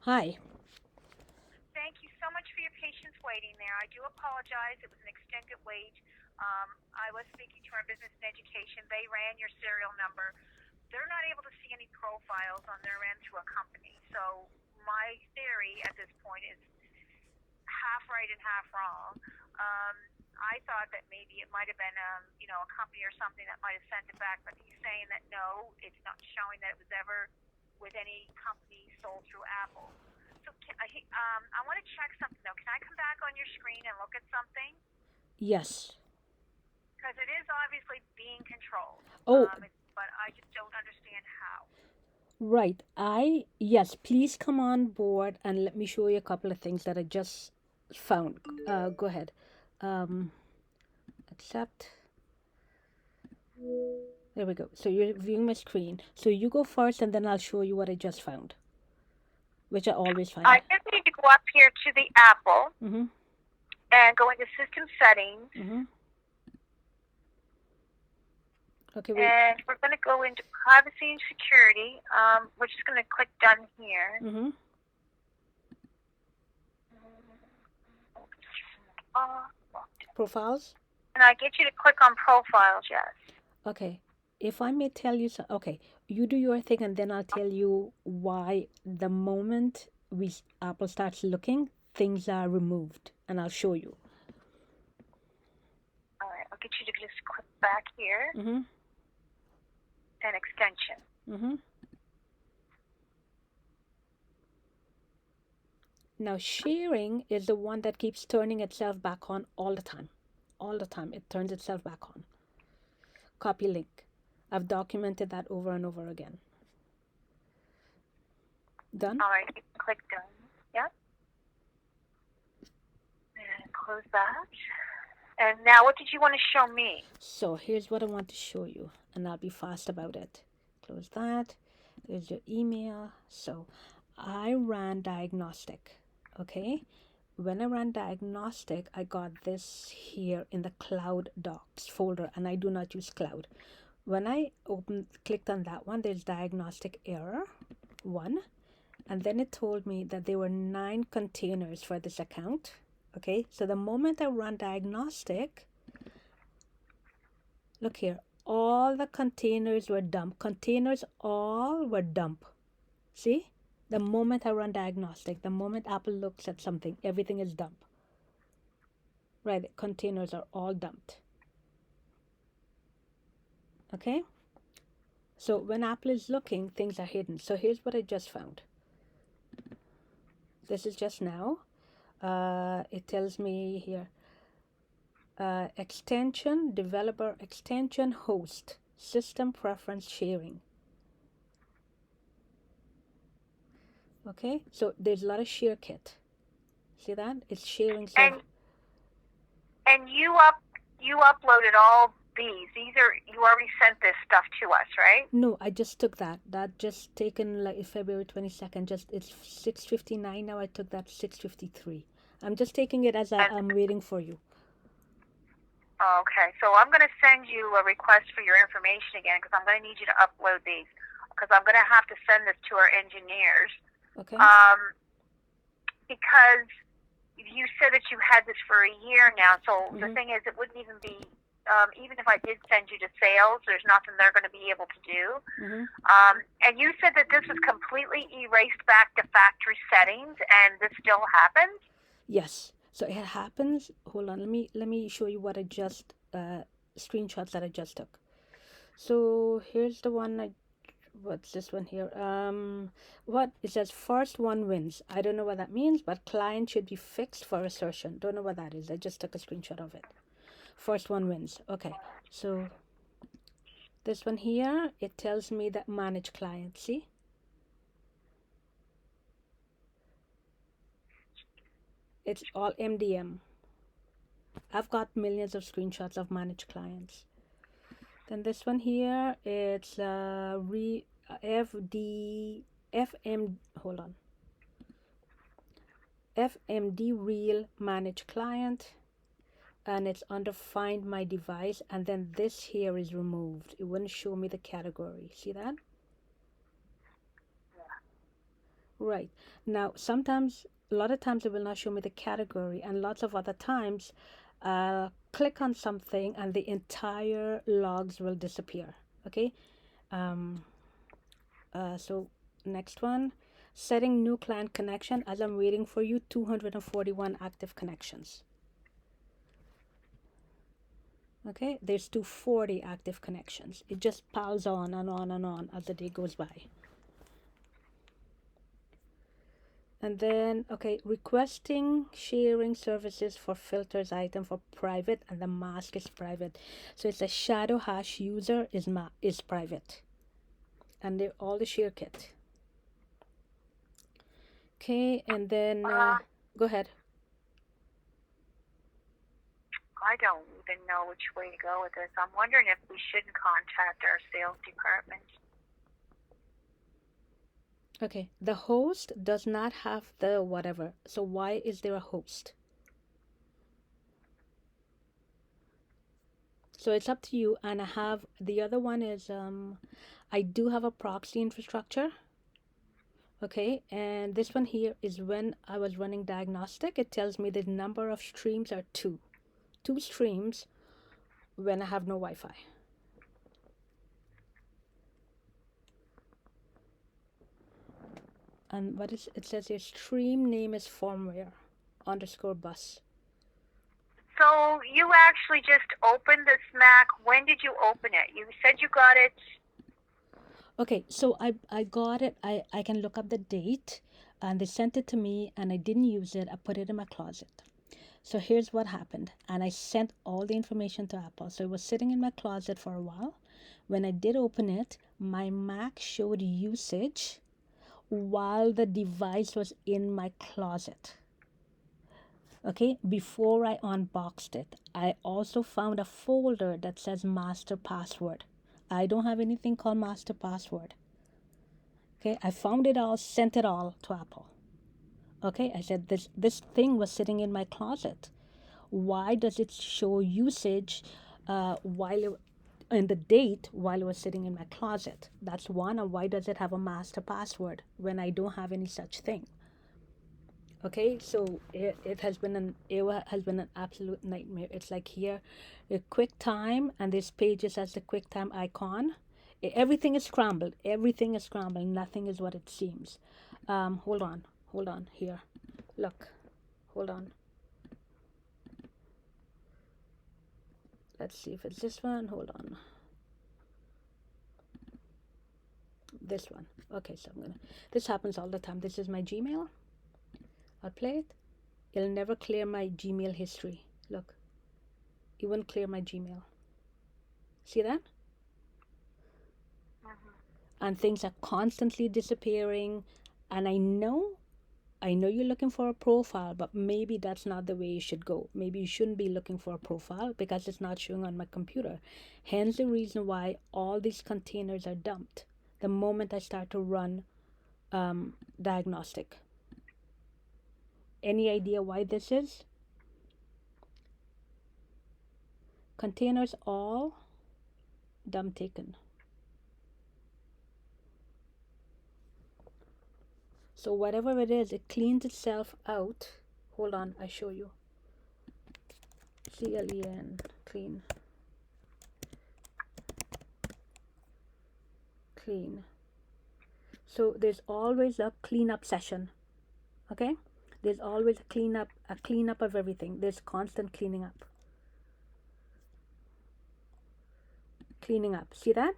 Hi. Thank you so much for your patience waiting there. I do apologize. It was an extended wait. I was speaking to our business and education. They ran your serial number. They're not able to see any profiles on their end through a company. So my theory at this point is half right and half wrong. I thought that maybe it might have been, a company or something that might have sent it back, but he's saying that no, it's not showing that it was ever with any company sold through Apple. So I want to check something though. Can I come back on your screen and look at something? Yes. Because it is obviously being controlled. Oh, But I just don't understand how. right. Yes, please come on board and let me show you a couple of things that I just found. Go ahead. Accept. There we go. So you're viewing my screen. So you go first and then I'll show you what I just found, which I always find. I just need to go up here to the Apple Mm-hmm. and go into System Settings. Mm-hmm. Okay, wait. And we're going to go into Privacy and Security. We're just going to click Done here. Mm-hmm. Profiles? And I get you to click on Profiles, yes. Okay. If I may tell you, okay, you do your thing and then I'll tell you why the moment Apple starts looking, things are removed, and I'll show you. All right, I'll get you to just click back here. Mm-hmm. And extension. Mm-hmm. Now, sharing is the one that keeps turning itself back on all the time. All the time, it turns itself back on. Copy link. I've documented that over and over again. Done? All right, you can click Done. Yep. And close that. And now what did you want to show me? So here's what I want to show you, and I'll be fast about it. Close that. There's your email. So I ran diagnostic, okay? When I ran diagnostic, I got this here in the Cloud Docs folder, and I do not use Cloud. When I clicked on that one, there's diagnostic error 1, and then it told me that there were 9 containers for this account. Okay, so the moment I run diagnostic, look here, all the containers were dumped. Containers all were dumped. See? The moment I run diagnostic, the moment Apple looks at something, everything is dumped. Right, the containers are all dumped. Okay? So when Apple is looking, things are hidden. So here's what I just found. This is just now. It tells me here, extension, developer extension, host, system preference sharing. Okay, so there's a lot of share kit. See that? It's sharing stuff. And you uploaded all these. You already sent this stuff to us, right? No, I just took that. That just taken like February 22nd. It's 6:59 now. I took that 6:53. I'm just taking it as I'm waiting for you. Okay, so I'm going to send you a request for your information again because I'm going to need you to upload these because I'm going to have to send this to our engineers. Okay. Because you said that you had this for a year now, so the thing is, it wouldn't even be, even if I did send you to sales, there's nothing they're going to be able to do. And you said that this was completely erased back to factory settings, and this still happens? Yes. So it happens. Hold on. Let me show you what I just screenshots that I just took. So here's the one. What's this one here? What it says? First one wins. I don't know what that means, but client should be fixed for assertion. Don't know what that is. I just took a screenshot of it. First one wins. Okay. So this one here, it tells me that manage client. See? It's all MDM. I've got millions of screenshots of managed clients. Then this one here, it's FM, hold on. FMD real managed client, and it's under find my device, and then this here is removed. It wouldn't show me the category. See that? Right. Now, sometimes, a lot of times it will not show me the category, and lots of other times I'll click on something and the entire logs will disappear. Okay. Um, so next one, setting new client connection. As I'm waiting for you, 241 active connections. Okay, there's 240 active connections. It just piles on and on and on as the day goes by. And then, okay, requesting sharing services for filters item for private, and the mask is private. So it's a shadow hash user is private. And they're all the share kit. Okay, and then go ahead. I don't even know which way to go with this. I'm wondering if we shouldn't contact our sales department. Okay, the host does not have the whatever. So why is there a host? So it's up to you. And I have the other one is I do have a proxy infrastructure. Okay, and this one here is when I was running diagnostic. It tells me the number of streams are two streams when I have no Wi-Fi. And what is it says here? Stream name is firmware _ bus. So you actually just opened this Mac. When did you open it? You said you got it. Okay, so I got it. I can look up the date, and they sent it to me, and I didn't use it. I put it in my closet. So here's what happened, and I sent all the information to Apple. So it was sitting in my closet for a while. When I did open it, my Mac showed usage while the device was in my closet. Okay, before I unboxed it, I also found a folder that says master password. I don't have anything called master password. Okay, I found it all, sent it all to Apple. Okay, I said this thing was sitting in my closet. Why does it show usage in the date while it was sitting in my closet? That's one. And why does it have a master password when I don't have any such thing? Okay, so it has been an absolute nightmare. It's like here, a QuickTime, and this page is as the QuickTime icon. Everything is scrambled. Everything is scrambled. Nothing is what it seems. Hold on. Here, look. Hold on. Let's see if it's this one. Hold on. This one. Okay, so this happens all the time. This is my Gmail. I'll play it. It'll never clear my Gmail history. Look. It won't clear my Gmail. See that? And things are constantly disappearing. And I know you're looking for a profile, but maybe that's not the way you should go. Maybe you shouldn't be looking for a profile because it's not showing on my computer. Hence the reason why all these containers are dumped the moment I start to run diagnostic. Any idea why this is? Containers all dump taken. So whatever it is, it cleans itself out. Hold on, I show you. CLEN, clean. Clean. So there's always a cleanup session. Okay? There's always a cleanup of everything. There's constant cleaning up. Cleaning up. See that?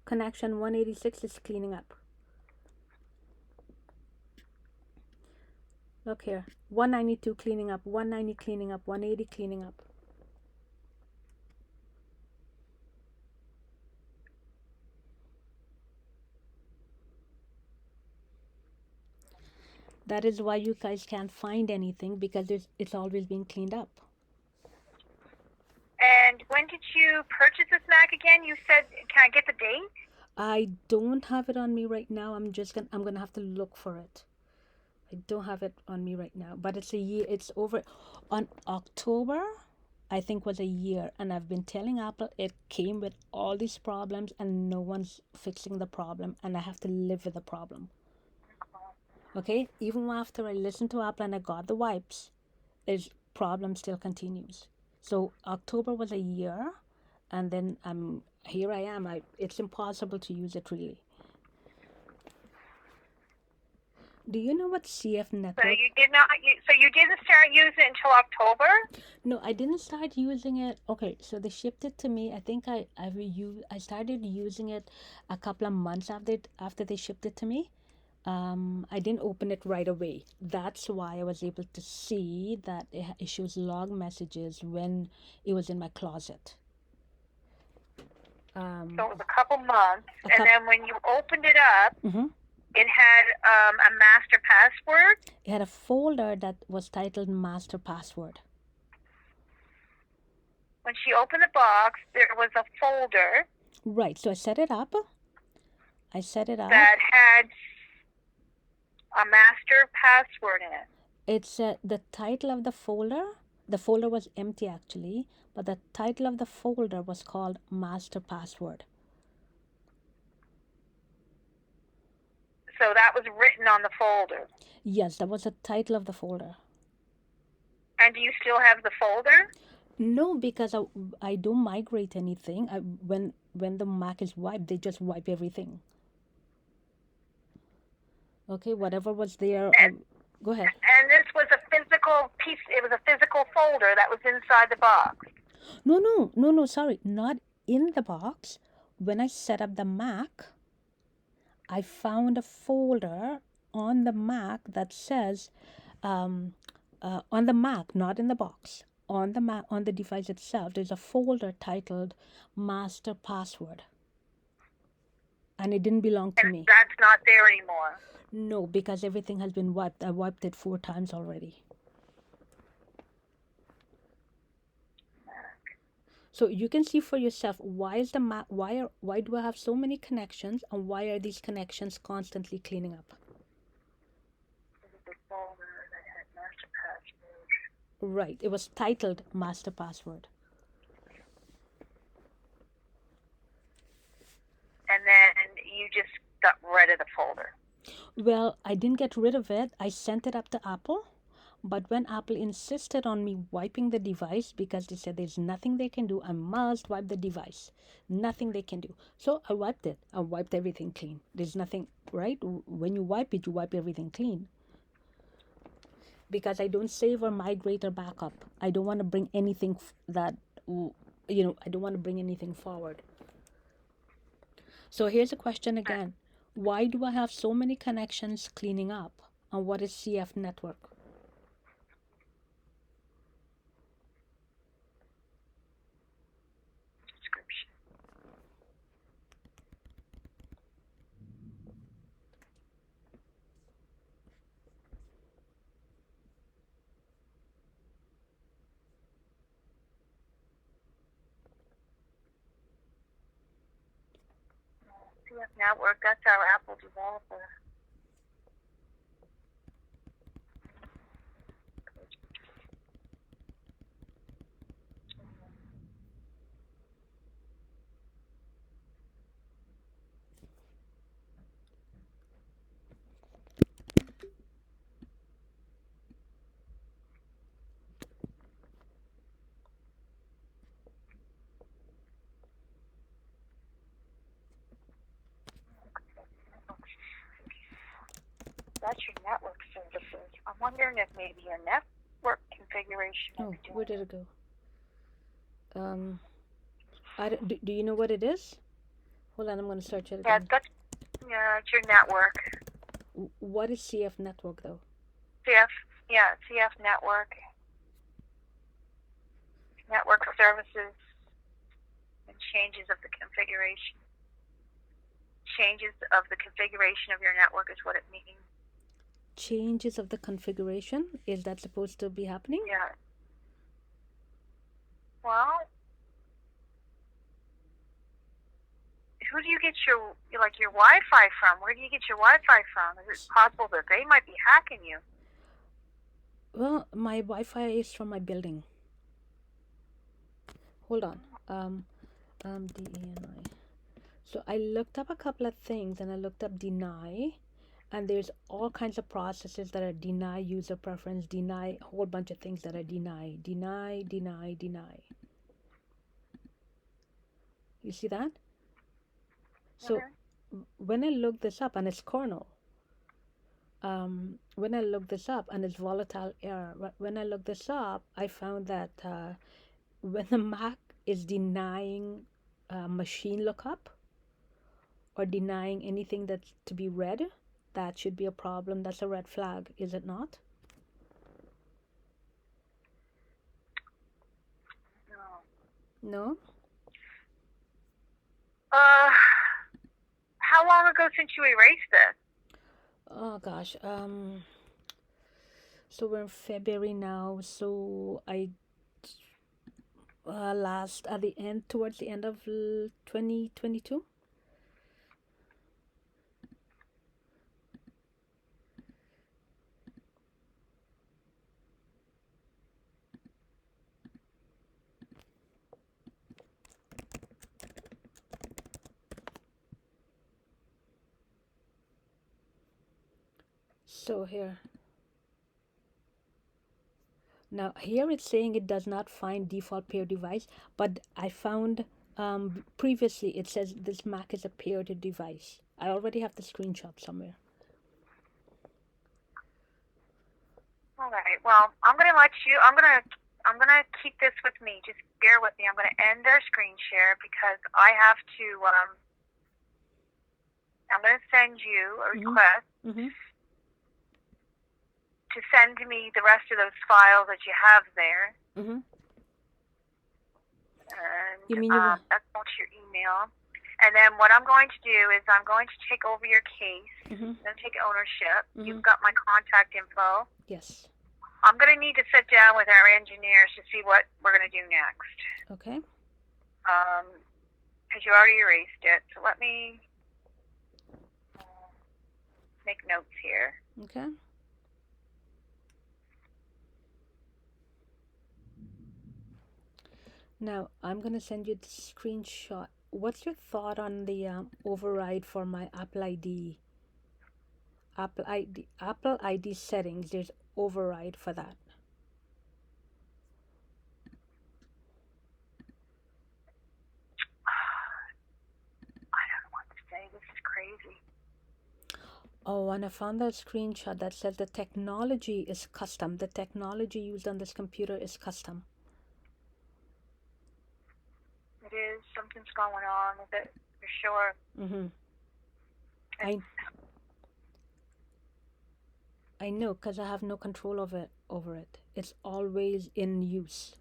Connection 186 is cleaning up. Look here. 192 cleaning up, 190 cleaning up, 180 cleaning up. That is why you guys can't find anything, because it's always being cleaned up. And when did you purchase this Mac again? You said, can I get the date? I don't have it on me right now. I'm gonna have to look for it. I don't have it on me right now, but it's a year. It's over on October, I think, was a year, and I've been telling Apple it came with all these problems and no one's fixing the problem, and I have to live with the problem. Okay, even after I listened to Apple and I got the wipes, its problem still continues. So October was a year, and then here I am. It's impossible to use it really. Do you know what CF So network? you did not. So you didn't start using it until October. No, I didn't start using it. Okay, so they shipped it to me. I think I started using it a couple of months after they shipped it to me. I didn't open it right away. That's why I was able to see that it shows log messages when it was in my closet. So it was a couple months, A and coup- then when you opened it up, Mhm. it had a master password. It had a folder that was titled Master Password. When she opened the box, there was a folder Right, so I set it up. that had a master password in it. It's the title of the folder. The folder was empty actually, but the title of the folder was called Master Password. So that was written on the folder. Yes, that was the title of the folder. And do you still have the folder? No, because I don't migrate anything. When the Mac is wiped, they just wipe everything. Okay, whatever was there. Go ahead. And this was a physical piece. It was a physical folder that was inside the box. No. Sorry, not in the box. When I set up the Mac, I found a folder on the Mac that says, on the Mac, not in the box. On the Mac, on the device itself, there's a folder titled Master Password. And it didn't belong to me. That's not there anymore. No, because everything has been wiped. I wiped it 4 times already. So you can see for yourself, why is the Mac, why do I have so many connections, and why are these connections constantly cleaning up? The folder that had master password. Right, it was titled Master Password. And then you just got rid of the folder. Well, I didn't get rid of it. I sent it up to Apple. But when Apple insisted on me wiping the device, because they said there's nothing they can do, I must wipe the device. Nothing they can do. So I wiped it. I wiped everything clean. There's nothing, right? When you wipe it, you wipe everything clean. Because I don't save or migrate or backup. I don't want to bring anything I don't want to bring anything forward. So here's a question again. Why do I have so many connections cleaning up? And what is CF network? Description. CF Network, that's our Apple developer. That's your network services. I'm wondering if maybe your network configuration. Oh, where did it go? Do you know what it is? Hold on, I'm going to search it again. It's your network. What is CF network though? CF network. Network services and changes of the configuration. Changes of the configuration of your network is what it means. Changes of the configuration? Is that supposed to be happening? Yeah. Well, who do you get your Wi-Fi from? Where do you get your Wi-Fi from? Is it possible that they might be hacking you? Well, my Wi-Fi is from my building. Hold on. DENI. So I looked up a couple of things, and I looked up deny, And there's all kinds of processes that are deny user preference, deny a whole bunch of things that are deny. You see that? So when I look this up, and it's kernel, when I look this up, and it's volatile error, but when I look this up, I found that when the Mac is denying machine lookup or denying anything that's to be read, that should be a problem. That's a red flag, is it not? No? How long ago since you erased this? Oh gosh. So we're in February now. So I towards the end of 2022. So here. Now here it's saying it does not find default paired device, but I found previously it says this Mac is a paired device. I already have the screenshot somewhere. All right. Well, I'm gonna keep this with me. Just bear with me. I'm gonna end our screen share because I have to. I'm gonna send you a request to send me the rest of those files that you have there. And You mean that's going to your email. And then what I'm going to do is I'm going to take over your case. I'm going to take ownership. You've got my contact info. Yes. I'm going to need to sit down with our engineers to see what we're going to do next. Okay. Because you already erased it. So let me make notes here. Okay. Now I'm going to send you the screenshot. What's your thought on the override for my Apple ID? Apple ID settings, there's override for that. I don't know what to say. This is crazy. Oh, and I found that screenshot that says the technology is custom. The technology used on this computer is custom. It is. Something's going on with it, for sure. I know, because I have no control over it. It's always in use.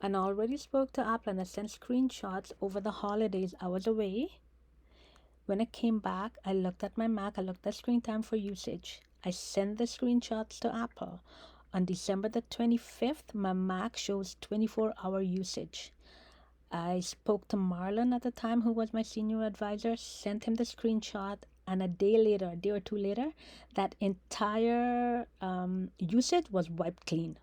And I already spoke to Apple and I sent screenshots over the holidays. I was away. When I came back, I looked at my Mac. I looked at screen time for usage. I sent the screenshots to Apple. On December the 25th, my Mac shows 24-hour usage. I spoke to Marlon at the time, who was my senior advisor, sent him the screenshot, and a day or two later, that entire usage was wiped clean.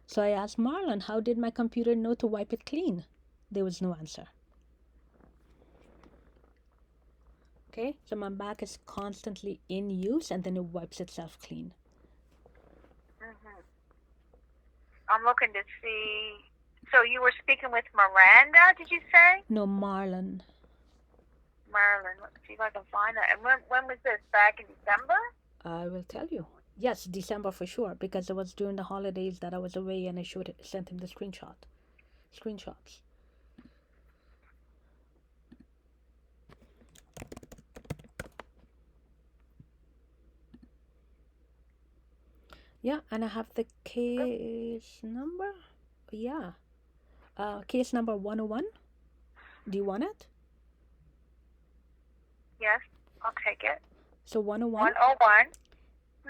So I asked Marlon, how did my computer know to wipe it clean? There was no answer. Okay, so my Mac is constantly in use and then it wipes itself clean. I'm looking to see. So you were speaking with Miranda, did you say? No, Marlon. Let's see if I can find that. And when was this? Back in December? I will tell you. Yes, December for sure, because it was during the holidays that I was away and I sent him the screenshots. Yeah, and I have the case number. Yeah. Case number 101. Do you want it? Yes, I'll take it. So 101. 101.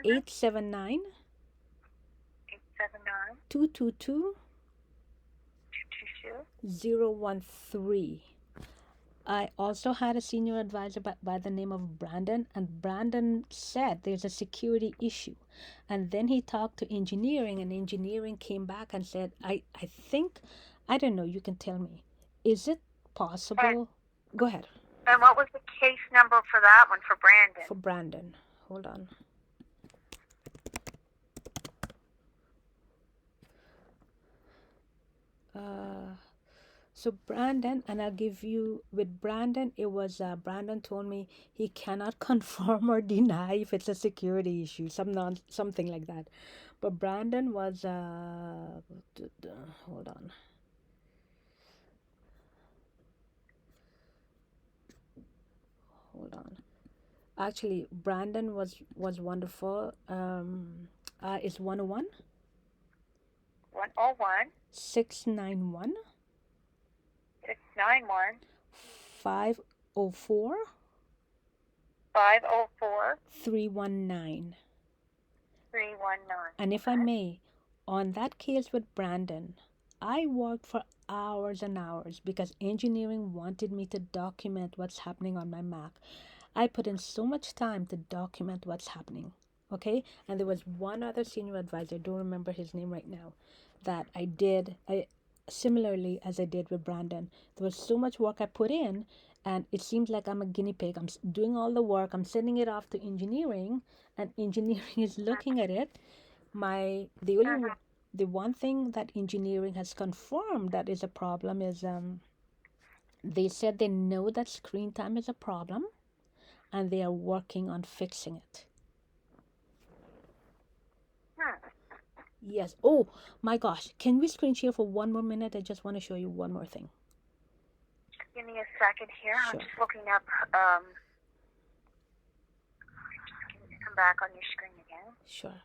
879. 222. 013. I also had a senior advisor by the name of Brandon, and Brandon said there's a security issue. And then he talked to engineering, and engineering came back and said, I think, I don't know, you can tell me, is it possible? Go ahead. And what was the case number for that one for Brandon? For Brandon. Hold on. So Brandon, and I'll give you, with Brandon, it was, Brandon told me he cannot confirm or deny if it's a security issue, something like that. But Brandon was, hold on. Hold on. Actually, Brandon was wonderful. It's 101 101 691 691 504 504 319. 319. And if I may, on that case with Brandon, I worked for hours and hours because engineering wanted me to document what's happening on my Mac. I put in so much time to document what's happening. Okay? And there was one other senior advisor, I don't remember his name right now, that I did similarly as I did with Brandon. There was so much work I put in, and it seems like I'm a guinea pig. I'm doing all the work, I'm sending it off to engineering, and engineering is looking at it. The one thing that engineering has confirmed that is a problem is they said they know that screen time is a problem, and they are working on fixing it. Yes. Oh my gosh. Can we screen share for one more minute? I just want to show you one more thing. Give me a second here. Sure. I'm just looking up. Can you come back on your screen again? Sure.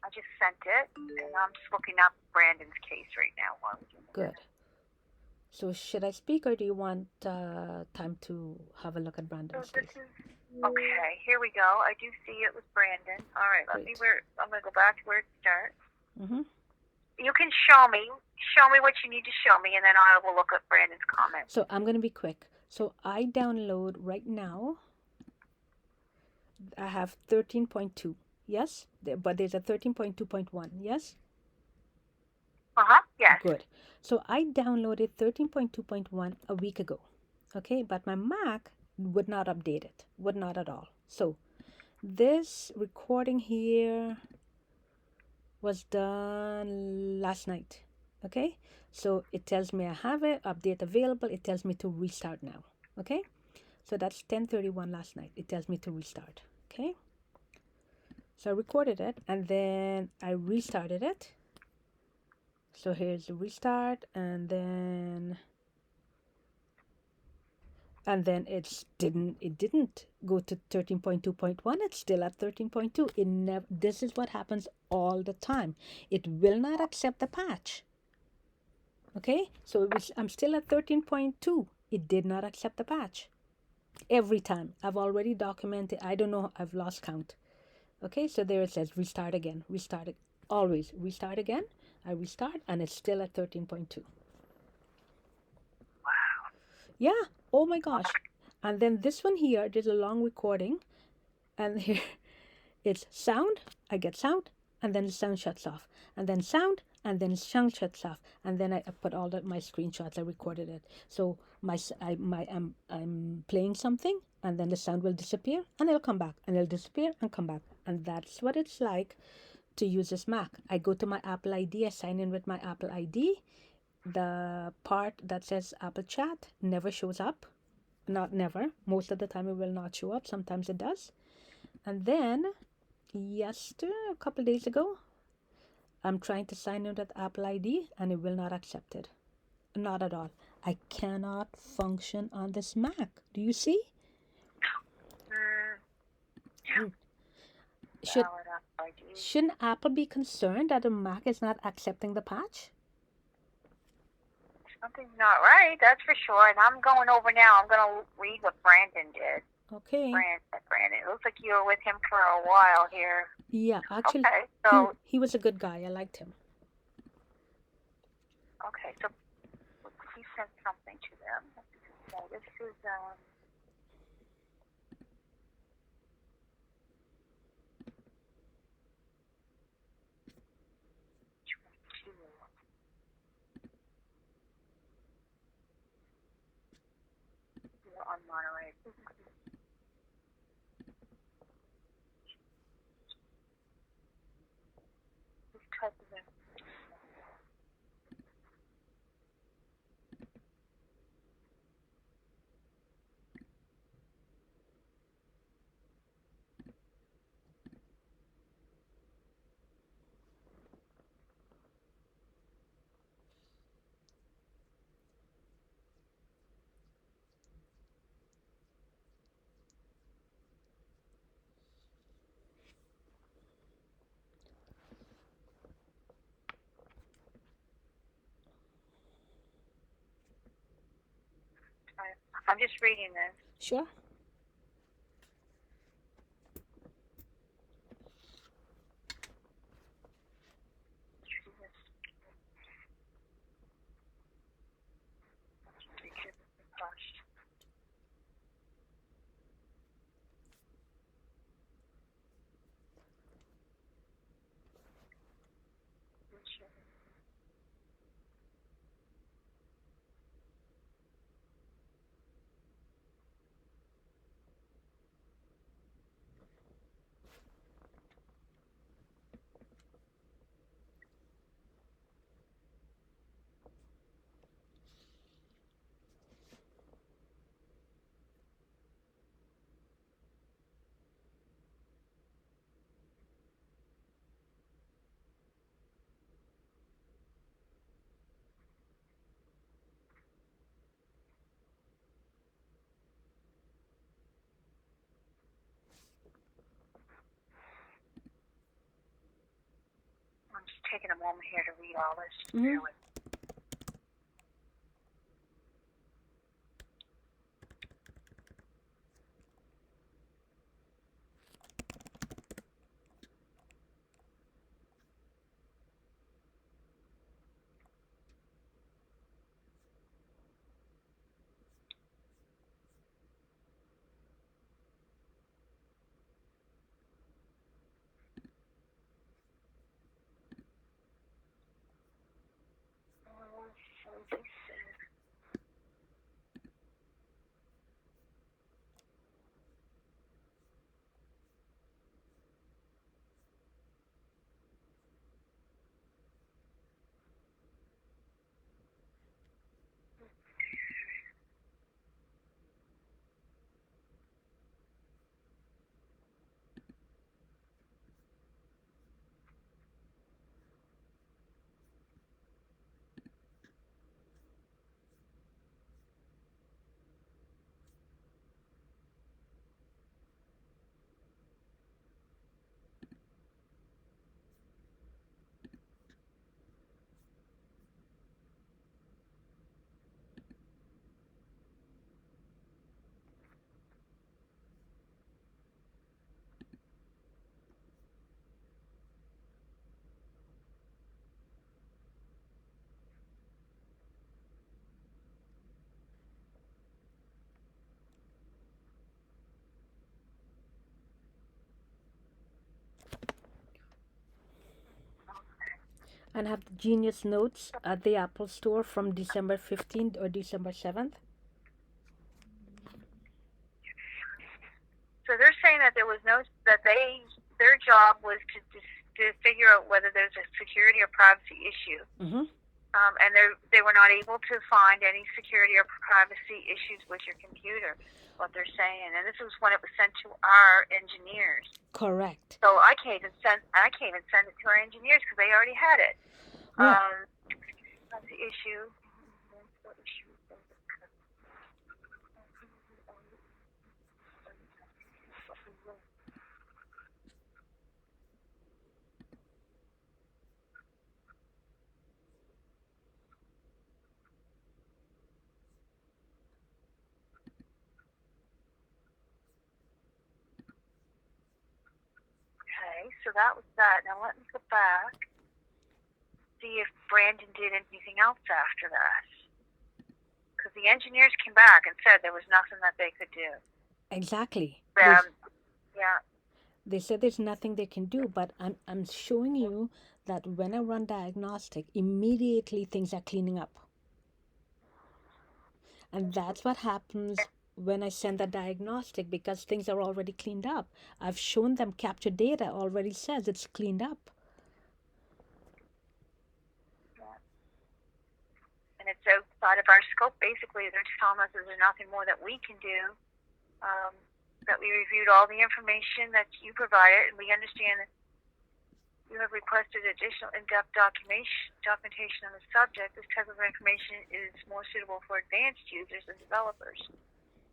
I just sent it, and I'm just looking up Brandon's case right now. While we're doing Good. So should I speak, or do you want time to have a look at Brandon's So case? this is okay. Here we go. I do see it was Brandon. All right. Let me Great. I'm gonna go back to where it starts. Mm-hmm. You can show me what you need to show me, and then I will look at Brandon's comments. So I'm going to be quick. So I download right now, I have 13.2. Yes? But there's a 13.2.1. Yes? Yes. Good. So I downloaded 13.2.1 a week ago. Okay? But my Mac would not update it. Would not at all. So this recording here was done last night. Okay? So it tells me I have it, update available. It tells me to restart now. Okay? So that's 10:31 last night. It tells me to restart. Okay? So I recorded it, and then I restarted it. So here's the restart, and then it didn't go to 13.2.1. It's still at 13.2. This is what happens all the time. It will not accept the patch. Okay? So I'm still at 13.2. It did not accept the patch. Every time. I've already documented. I don't know. I've lost count. Okay? So there it says restart again. Restart it. Always restart again. I restart, and it's still at 13.2. Wow. Yeah. Oh my gosh. And then this one here, there's a long recording, and here it's sound. I get sound, and then the sound shuts off, and then sound, and then sound shuts off, and then I put all my screenshots. I recorded it. So I'm playing something, and then the sound will disappear, and it'll come back, and it'll disappear and come back, and that's what it's like to use this Mac. I go to my Apple ID. I sign in with my Apple ID. The part that says Apple Chat never shows up. Not never. Most of the time it will not show up. Sometimes it does. And then a couple days ago, I'm trying to sign in with Apple ID, and it will not accept it. Not at all. I cannot function on this Mac. Do you see? Shouldn't Apple be concerned that the Mac is not accepting the patch? Something's not right, that's for sure. And I'm going over now. I'm going to read what Brandon did. Okay. Brandon. It looks like you were with him for a while here. Yeah, actually, okay, so he was a good guy. I liked him. Okay, so he sent something to them. So this is, on Monterey. This type of thing. I'm just reading this. Sure. I'm just taking a moment here to read all this. Mm-hmm. And have the Genius Notes at the Apple Store from December 15th or December 7th. So they're saying that there was no, that their job was to figure out whether there's a security or privacy issue. Mm-hmm. And they were not able to find any security or privacy issues with your computer, what they're saying. And this was when it was sent to our engineers. Correct. So I can't even send it to our engineers because they already had it. Right. That's the issue. Okay, so that was that. Now let me go back, see if Brandon did anything else after that. the engineers came back and said there was nothing that they could do. Exactly. Yeah. They said there's nothing they can do, but I'm showing you that when I run diagnostic, immediately things are cleaning up. And that's what happens when I send the diagnostic, because things are already cleaned up. I've shown them capture data already says it's cleaned up. And it's outside of our scope. Basically, they're telling us there's nothing more that we can do. That we reviewed all the information that you provided, and we understand that you have requested additional in-depth documentation on the subject. This type of information is more suitable for advanced users and developers.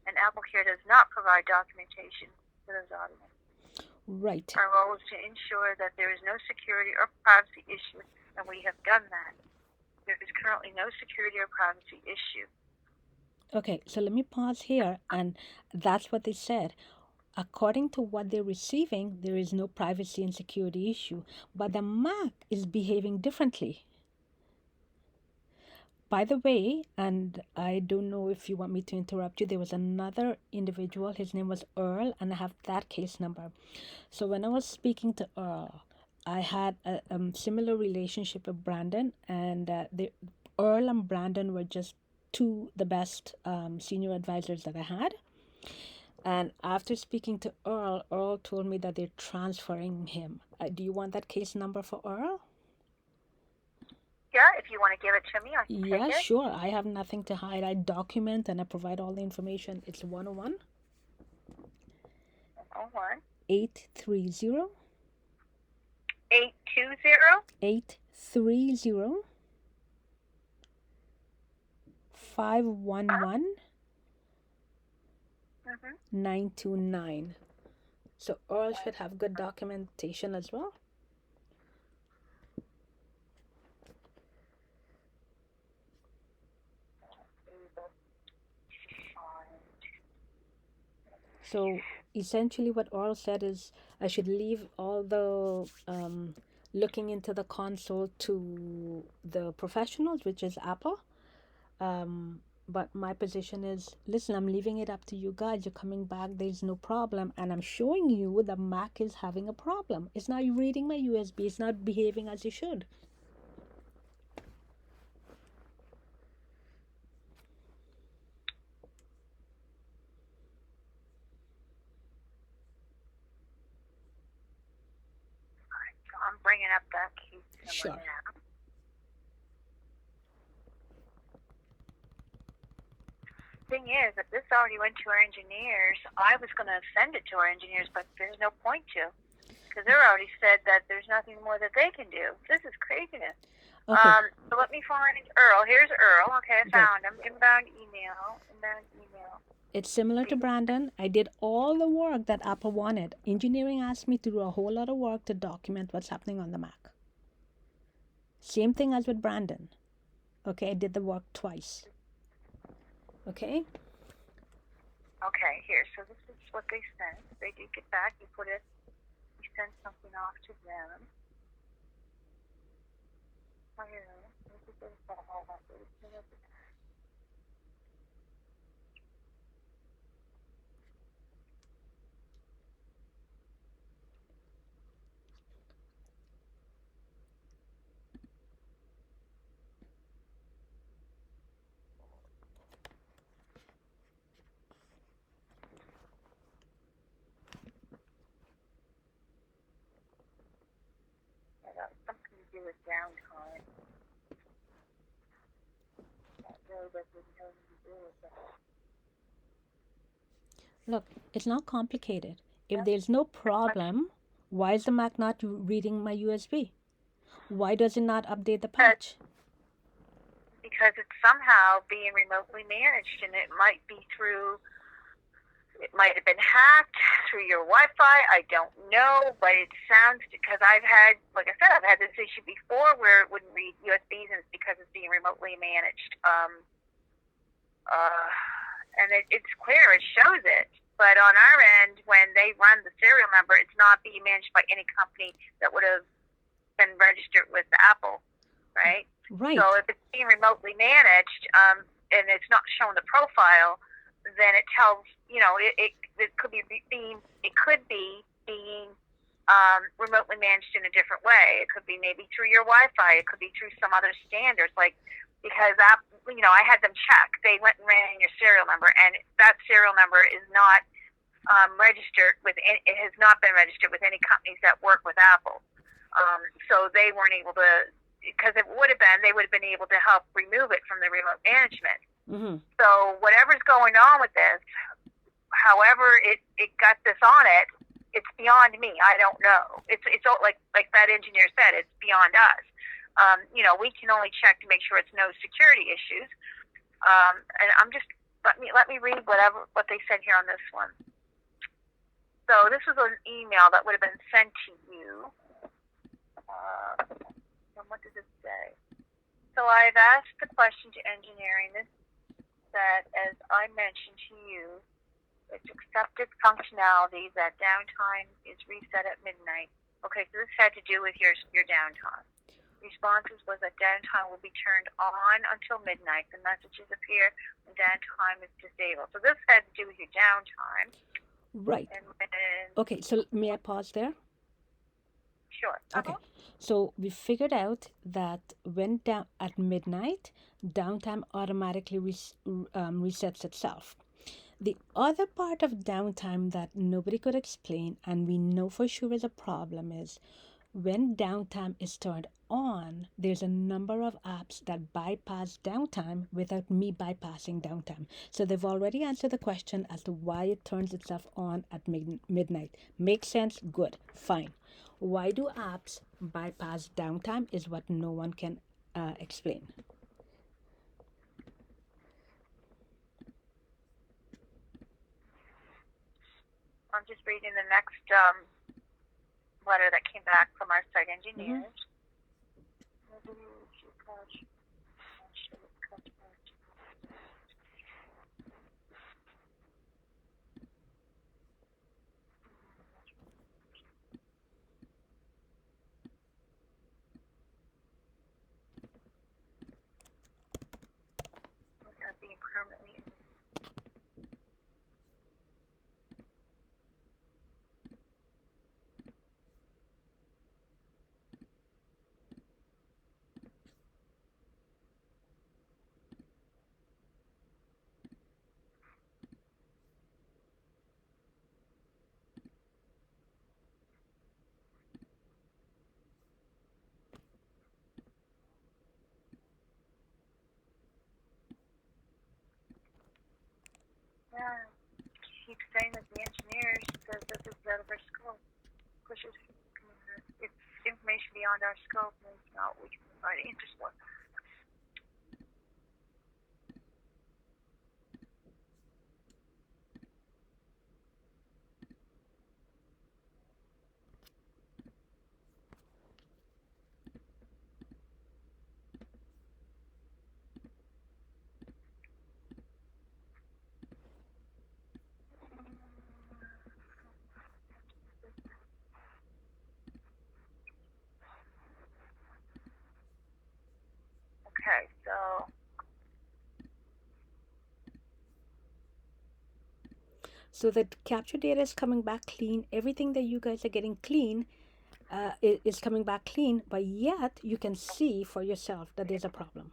And AppleCare does not provide documentation for those audiences. Right. Our role is to ensure that there is no security or privacy issue, and we have done that. There is currently no security or privacy issue. Okay, so let me pause here, and that's what they said. According to what they're receiving, there is no privacy and security issue, but the Mac is behaving differently. By the way, and I don't know if you want me to interrupt you, there was another individual, his name was Earl, and I have that case number. So when I was speaking to Earl, I had a similar relationship with Brandon, and Earl and Brandon were just the best senior advisors that I had. And after speaking to Earl told me that they're transferring him. Do you want that case number for Earl? Yeah, if you want to give it to me, I can take it. Yeah, sure. I have nothing to hide. I document and I provide all the information. It's 101 830 830 511 929. So Earl should have good documentation as well. So essentially what Earl said is I should leave all the looking into the console to the professionals, which is Apple. But my position is, listen, I'm leaving it up to you guys. You're coming back, there's no problem. And I'm showing you the Mac is having a problem. It's not reading my USB. It's not behaving as it should. So I'm bringing up that case number Sure. now. Thing is, if this already went to our engineers, I was going to send it to our engineers, but there's no point to, because they're already said that there's nothing more that they can do. This is craziness. Okay. So let me find Earl. Here's Earl. Okay, I found him. Inbound email. It's similar to Brandon. I did all the work that Apple wanted. Engineering asked me to do a whole lot of work to document what's happening on the Mac. Same thing as with Brandon. Okay, I did the work twice. Okay? Okay, here. So this is what they sent. They did get back. You sent something off to them. Oh, here. Something to do with downtime. That really doesn't have anything to do with that. Look, it's not complicated. If there's no problem, why is the Mac not reading my USB? Why does it not update the patch? Because it's somehow being remotely managed, and it might have been hacked through your Wi-Fi. I don't know, but it sounds, because I've had this issue before where it wouldn't read USBs, and it's because it's being remotely managed. And it's clear, it shows it. But on our end, when they run the serial number, it's not being managed by any company that would have been registered with Apple, right? Right. So if it's being remotely managed, and it's not showing the profile, then it tells, it could be being remotely managed in a different way. It could be maybe through your Wi-Fi. It could be through some other standards, because I had them check. They went and ran your serial number, and that serial number is not registered with. It has not been registered with any companies that work with Apple. So they weren't able to, because it would have been, they would have been able to help remove it from the remote management. Mm-hmm. So whatever's going on with this, however it got this on it, it's beyond me. I don't know. It's all, like that engineer said, it's beyond us. We can only check to make sure it's no security issues. And I'm just let me read what they said here on this one. So this was an email that would have been sent to you. And what does it say? So I've asked the question to engineering. This said, as I mentioned to you, it's accepted functionality that downtime is reset at midnight. Okay, so this had to do with your downtime. Responses was that downtime will be turned on until midnight. The messages appear when downtime is disabled. So this had to do with your downtime. Right. Okay, so may I pause there? Sure. Okay, so we figured out that when down at midnight, downtime automatically resets itself. The other part of downtime that nobody could explain, and we know for sure is a problem, is when downtime is turned on, there's a number of apps that bypass downtime without me bypassing downtime. So they've already answered the question as to why it turns itself on at midnight. Makes sense? Good. Fine. Why do apps bypass downtime is what no one can explain. I'm just reading the next letter that came back from our site engineers. Mm-hmm. Being permanently. Yeah, keep saying that the engineers says that this is out of our scope. Pushes it's information beyond our scope, and it's not what we can provide answers for. Okay, so the capture data is coming back clean. Everything that you guys are getting clean is coming back clean, but yet you can see for yourself that there's a problem.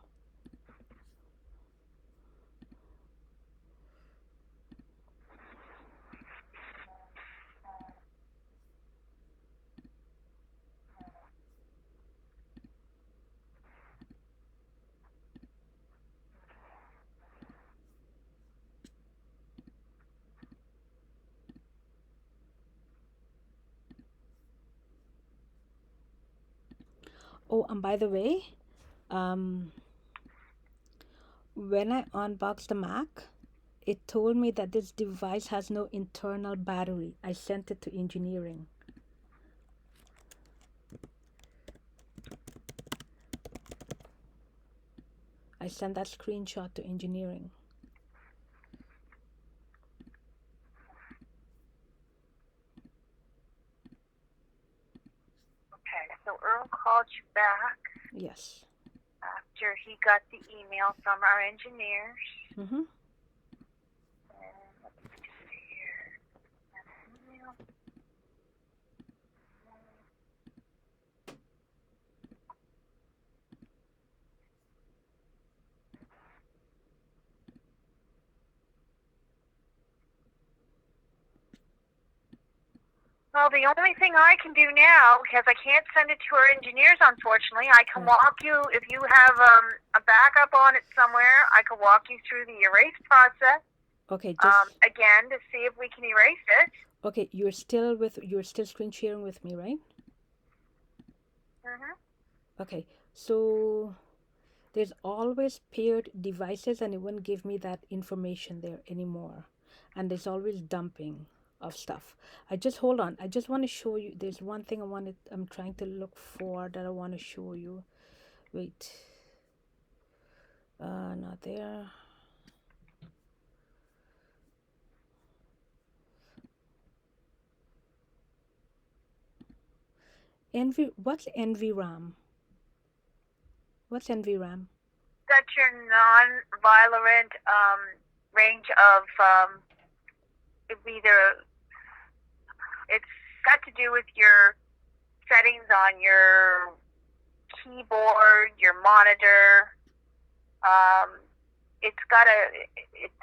Oh, and by the way, when I unboxed the Mac, it told me that this device has no internal battery. I sent it to engineering. I sent that screenshot to engineering. Okay, so Earl called you back. Yes. After he got the email from our engineers. Mm-hmm. And let me see here. Email. Well, the only thing I can do now, because I can't send it to our engineers, unfortunately, I can walk you, if you have a backup on it somewhere, I can walk you through the erase process. Okay, just again, to see if we can erase it. okay. You're still screen sharing with me, right? Mm-hmm. Okay, so there's always paired devices, and it won't give me that information there anymore. And there's always dumping of stuff. Hold on. I just want to show you. There's one thing I'm trying to look for that I want to show you. Wait. Not there. What's NVRAM? What's NVRAM? That's your non-violent range of it's got to do with your settings on your keyboard, your monitor. It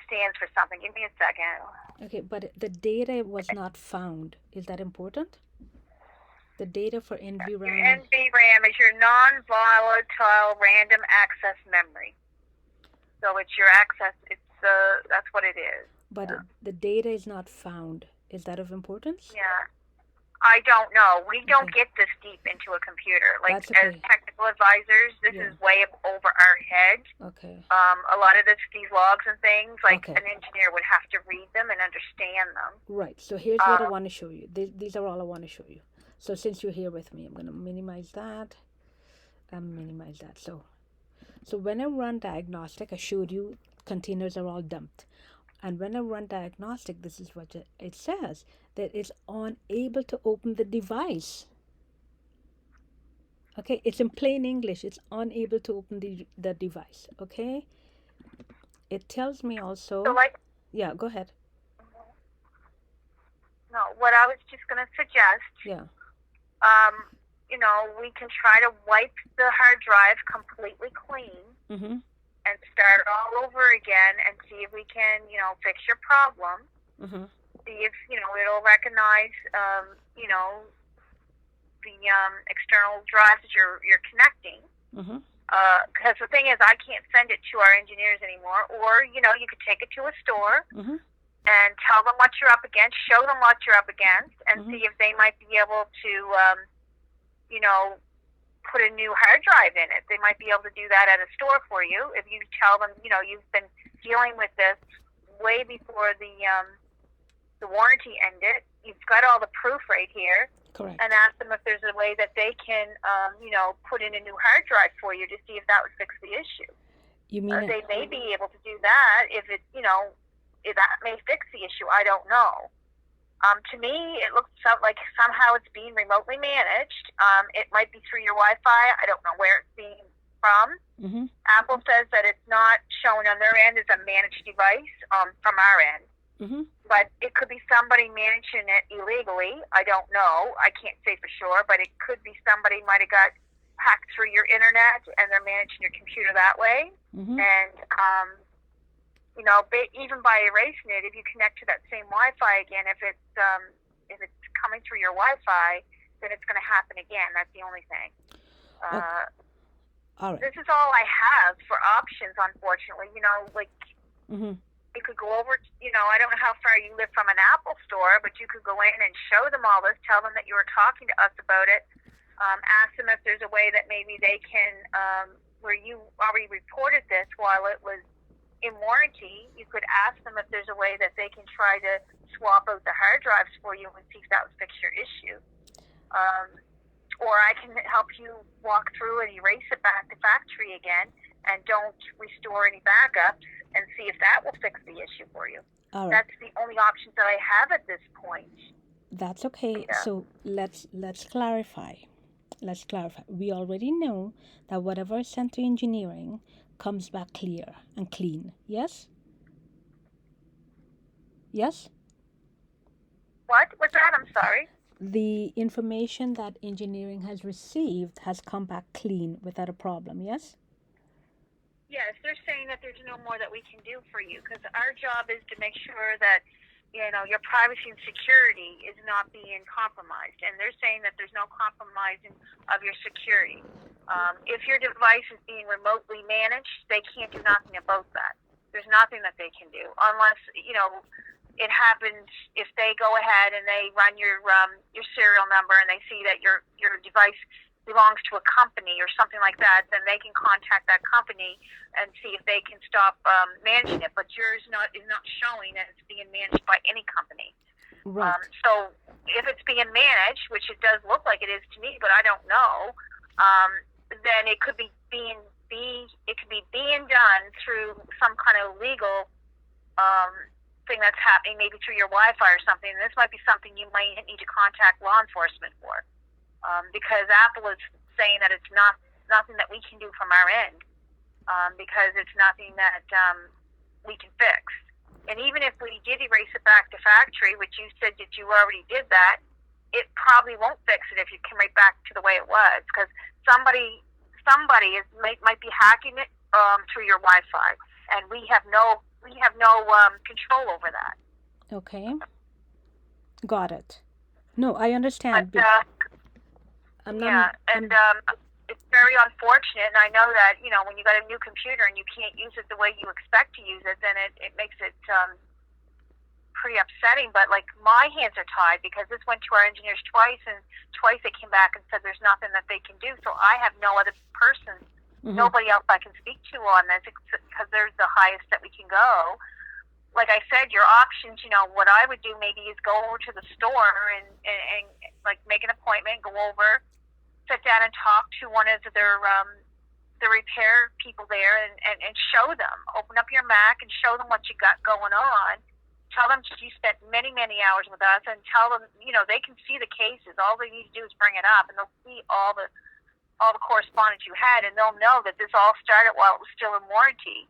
stands for something. Give me a second. Okay, but the data was not found. Is that important? The data for NVRAM. Your NVRAM is your non-volatile random access memory. So it's your access. That's what it is. But the data is not found. Is that of importance? Yeah. I don't know. We don't get this deep into a computer. Like, as technical advisors, this is way over our head. Okay. A lot of these logs and things, like an engineer would have to read them and understand them. Right. So here's what I want to show you. These are all I want to show you. So since you're here with me, I'm going to minimize that. So when I run diagnostic, I showed you containers are all dumped. And when I run diagnostic, this is what it says, that it's unable to open the device. Okay, it's in plain English. It's unable to open the device. Okay, it tells me also. So yeah, go ahead. No, what I was just going to suggest. Yeah. We can try to wipe the hard drive completely clean. Mm-hmm. And start all over again and see if we can, fix your problem. Mm-hmm. See if, it'll recognize, the external drives that you're connecting. Mm-hmm. Because the thing is, I can't send it to our engineers anymore. Or, you could take it to a store and tell them what you're up against, show them what you're up against, and see if they might be able to, put a new hard drive in it. They might be able to do that at a store for you if you tell them, you've been dealing with this way before the warranty ended. You've got all the proof right here. Correct. And ask them if there's a way that they can, put in a new hard drive for you to see if that would fix the issue. You mean they may be able to do that if it, if that may fix the issue. I don't know. To me, it looks like somehow it's being remotely managed. It might be through your Wi-Fi. I don't know where it's being from. Mm-hmm. Apple says that it's not shown on their end as a managed device from our end. Mm-hmm. But it could be somebody managing it illegally. I don't know. I can't say for sure, but it could be somebody might have got hacked through your internet and they're managing your computer that way. Mm-hmm. And even by erasing it, if you connect to that same Wi-Fi again, if it's coming through your Wi-Fi, then it's going to happen again. That's the only thing. All right. This is all I have for options, unfortunately. Mm-hmm. You could go over, I don't know how far you live from an Apple store, but you could go in and show them all this, tell them that you were talking to us about it, ask them if there's a way that maybe they can, where you already reported this while it was in warranty, you could ask them if there's a way that they can try to swap out the hard drives for you and see if that would fix your issue. Or I can help you walk through and erase it back to factory again and don't restore any backups and see if that will fix the issue for you. All right. That's the only options that I have at this point. That's okay. Yeah. So let's clarify. let's clarify. We already know that whatever is sent to engineering comes back clear and clean. Yes? Yes? What was that? I'm sorry. The information that engineering has received has come back clean without a problem. Yes? Yes, they're saying that there's no more that we can do for you because our job is to make sure that your privacy and security is not being compromised, and they're saying that there's no compromising of your security. If your device is being remotely managed, they can't do nothing about that. There's nothing that they can do unless it happens if they go ahead and they run your serial number and they see that your device belongs to a company or something like that, then they can contact that company and see if they can stop managing it. But yours is not showing that it's being managed by any company. Right. So if it's being managed, which it does look like it is to me, but I don't know, then it could be being done through some kind of legal thing that's happening, maybe through your Wi-Fi or something. And this might be something you might need to contact law enforcement for. Because Apple is saying that it's nothing that we can do from our end, because it's nothing that we can fix. And even if we did erase it back to factory, which you said that you already did that, it probably won't fix it if you come right back to the way it was, because somebody might be hacking it through your Wi-Fi, and we have no control over that. Okay. Got it. No, I understand. But, it's very unfortunate, and I know that, when you got a new computer and you can't use it the way you expect to use it, then it makes it pretty upsetting. But, my hands are tied because this went to our engineers twice, and twice they came back and said there's nothing that they can do. So I have no other person, nobody else I can speak to on this because they're the highest that we can go. Like I said, your options, what I would do maybe is go over to the store and make an appointment, go over, sit down and talk to one of the repair people there and show them. Open up your Mac and show them what you got going on. Tell them you spent many, many hours with us, and tell them, they can see the cases. All they need to do is bring it up, and they'll see all the correspondence you had, and they'll know that this all started while it was still in warranty.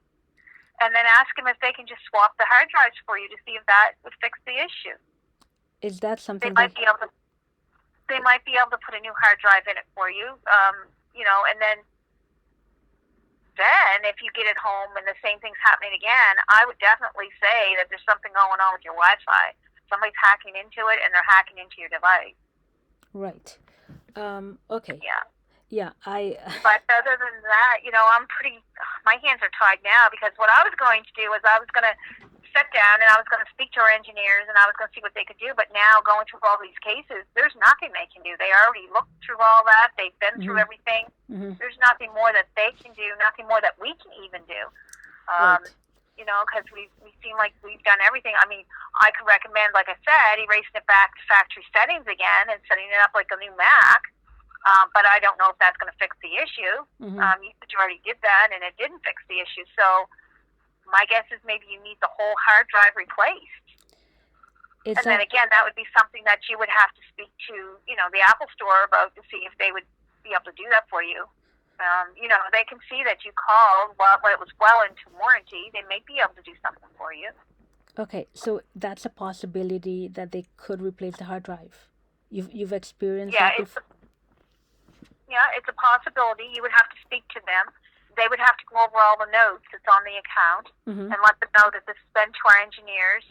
And then ask them if they can just swap the hard drives for you to see if that would fix the issue. Is that something they might be able to put a new hard drive in it for you, and then if you get it home and the same thing's happening again, I would definitely say that there's something going on with your Wi-Fi. Somebody's hacking into it, and they're hacking into your device. Right. Okay. Yeah. Yeah, But other than that, my hands are tied now, because what I was going to do is I was going to sit down and I was going to speak to our engineers and I was going to see what they could do. But now, going through all these cases, there's nothing they can do. They already looked through all that. They've been through everything. There's nothing more that they can do, nothing more that we can even do. right. Because we seem like we've done everything. I mean, I could recommend, like I said, erasing it back to factory settings again and setting it up like a new Mac. But I don't know if that's going to fix the issue. You already did that, and it didn't fix the issue. So my guess is maybe you need the whole hard drive replaced. Then again, that would be something that you would have to speak to, the Apple Store about to see if they would be able to do that for you. They can see that you called while it was well into warranty. They may be able to do something for you. Okay, so that's a possibility that they could replace the hard drive. You've experienced that before? Yeah, it's a possibility. You would have to speak to them. They would have to go over all the notes that's on the account and let them know that this has been to our engineers,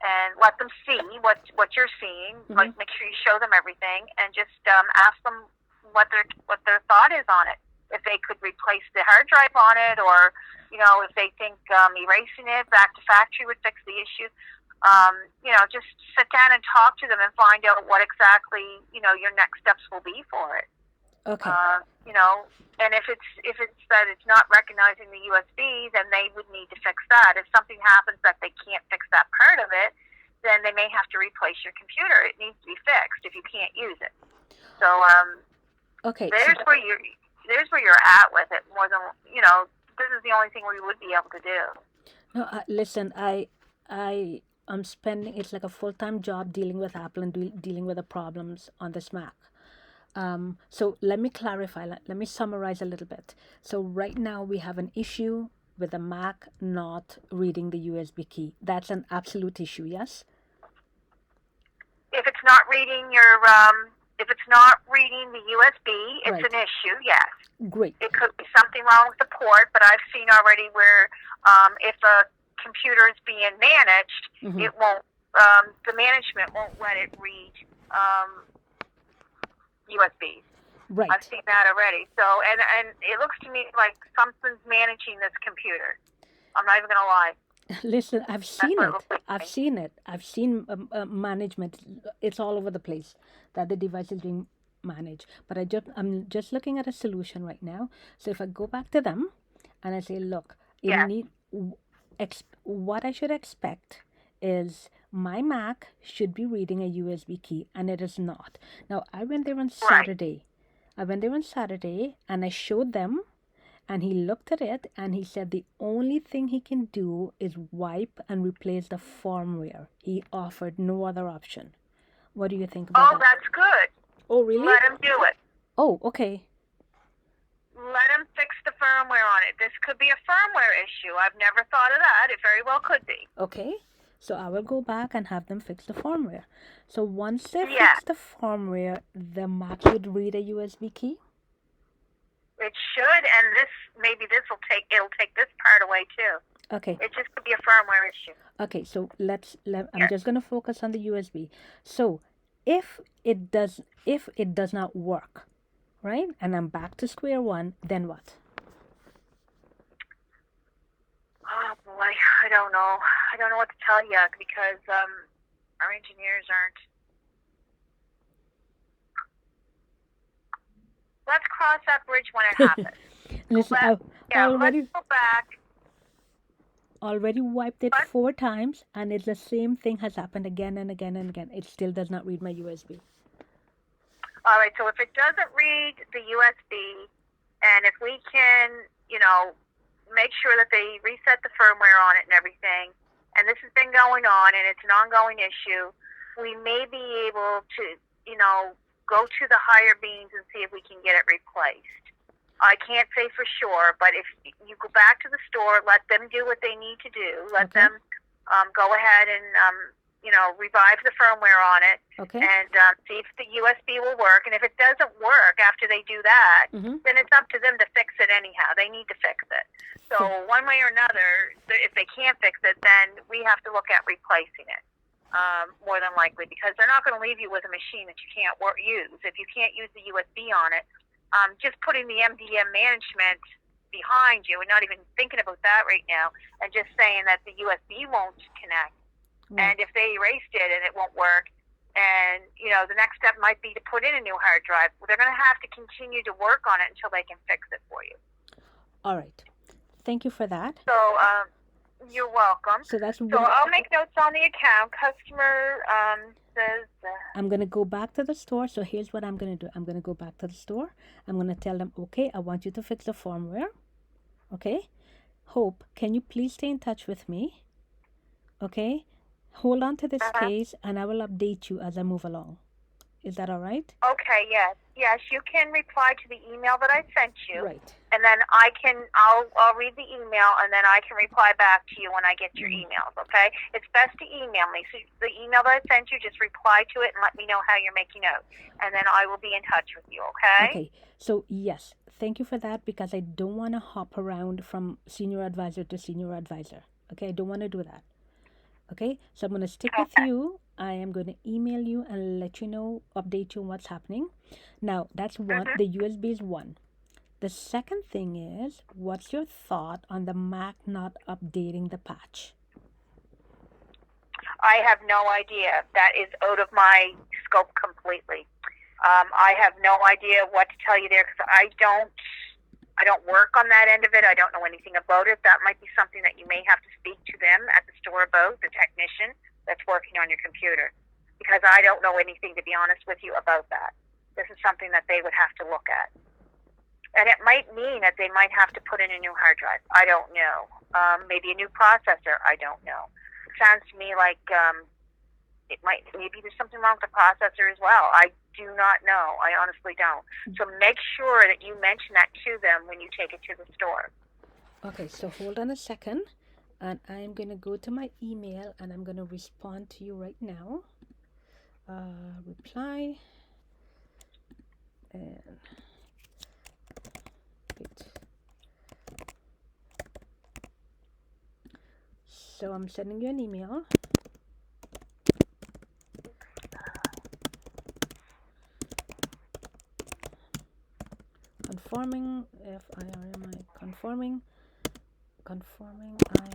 and let them see what you're seeing. Like, make sure you show them everything, and just ask them what their thought is on it. If they could replace the hard drive on it, or if they think erasing it back to factory would fix the issue. Just sit down and talk to them and find out what exactly your next steps will be for it. Okay. And if it's that it's not recognizing the USB, then they would need to fix that. If something happens that they can't fix that part of it, then they may have to replace your computer. It needs to be fixed if you can't use it. So okay. There's where you're at with it. More than this is the only thing we would be able to do. No, listen. I'm spending. It's like a full-time job dealing with Apple and dealing with the problems on this Mac. So let me clarify, let me summarize a little bit. So right now we have an issue with the Mac not reading the USB key. That's an absolute issue, yes? If it's not reading if it's not reading the USB, it's Right. an issue, yes. Great. It could be something wrong with the port, but I've seen already where if a computer is being managed, it won't, the management won't let it read USBs. Right. I've seen that already. So, and it looks to me like something's managing this computer. I'm not even going to lie. Listen, I've seen what it it. looks like. I've seen it. I've seen management. It's all over the place that the device is being managed. But I'm just looking at a solution right now. So if I go back to them and I say, look, Yeah. what I should expect is my Mac should be reading a USB key, and it is not. Now I went there on Saturday. I went there on Saturday and I showed them. And he looked at it and he said the only thing he can do is wipe and replace the firmware. He offered no other option. What do you think about that? Oh, that's good. Oh, really? Let him do it. Oh, okay. Let him fix the firmware on it. This could be a firmware issue. I've never thought of that. It very well could be. Okay. So I will go back and have them fix the firmware. So once they Yeah. fix the firmware, the Mac should read a USB key? It should, and it'll take this part away too. Okay. It just could be a firmware issue. Okay, so I'm just going to focus on the USB. So if it does not work, right? And I'm back to square one, then what? Oh boy, I don't know. I don't know what to tell you because our engineers aren't. Let's cross that bridge when it happens. Listen, I've already let's go back. already wiped it 4 times, and it's the same thing has happened again and again and again. It still does not read my USB. All right, so if it doesn't read the USB, and if we can, make sure that they reset the firmware on it and everything, and this has been going on, and it's an ongoing issue, we may be able to, go to the higher beams and see if we can get it replaced. I can't say for sure, but if you go back to the store, let them do what they need to do. Let them go ahead and, revive the firmware on it and see if the USB will work. And if it doesn't work after they do that, then it's up to them to fix it anyhow. They need to fix it. So one way or another, if they can't fix it, then we have to look at replacing it. More than likely, because they're not going to leave you with a machine that you can't use. If you can't use the USB on it, just putting the MDM management behind you and not even thinking about that right now, and just saying that the USB won't connect. And if they erased it and it won't work, and the next step might be to put in a new hard drive. They're going to have to continue to work on it until they can fix it for you. All right. Thank you for that. So, you're welcome. So I'll make notes on the account. Customer says... I'm going to go back to the store. So here's what I'm going to do. I'm going to go back to the store. I'm going to tell them, okay, I want you to fix the firmware. Okay? Hope, can you please stay in touch with me? Okay? Hold on to this case, and I will update you as I move along. Is that all right? Okay, yes. Yes, you can reply to the email that I sent you. Right. And then I'll read the email, and then I can reply back to you when I get your emails, okay? It's best to email me. So the email that I sent you, just reply to it and let me know how you're making out. And then I will be in touch with you, okay? Okay. So, yes, thank you for that, because I don't want to hop around from SeniorAdvisor to SeniorAdvisor. Okay, I don't want to do that. Okay, so I'm going to stick with you. I am going to email you and let you know, update you on what's happening. Now, that's one. The USB is one. The second thing is, what's your thought on the Mac not updating the patch? I have no idea. That is out of my scope completely. I have no idea what to tell you there because I don't work on that end of it. I don't know anything about it. That might be something that you may have to speak to them at the store about, the technician that's working on your computer, because I don't know anything, to be honest with you, about that. This is something that they would have to look at. And it might mean that they might have to put in a new hard drive. I don't know. Maybe a new processor. I don't know. It sounds to me like It might, maybe there's something wrong with the processor as well. I do not know. I honestly don't. So make sure that you mention that to them when you take it to the store. Okay, so hold on a second, and I'm gonna go to my email and I'm gonna respond to you right now. Reply and wait. So I'm sending you an email. Conforming FIRMI conforming I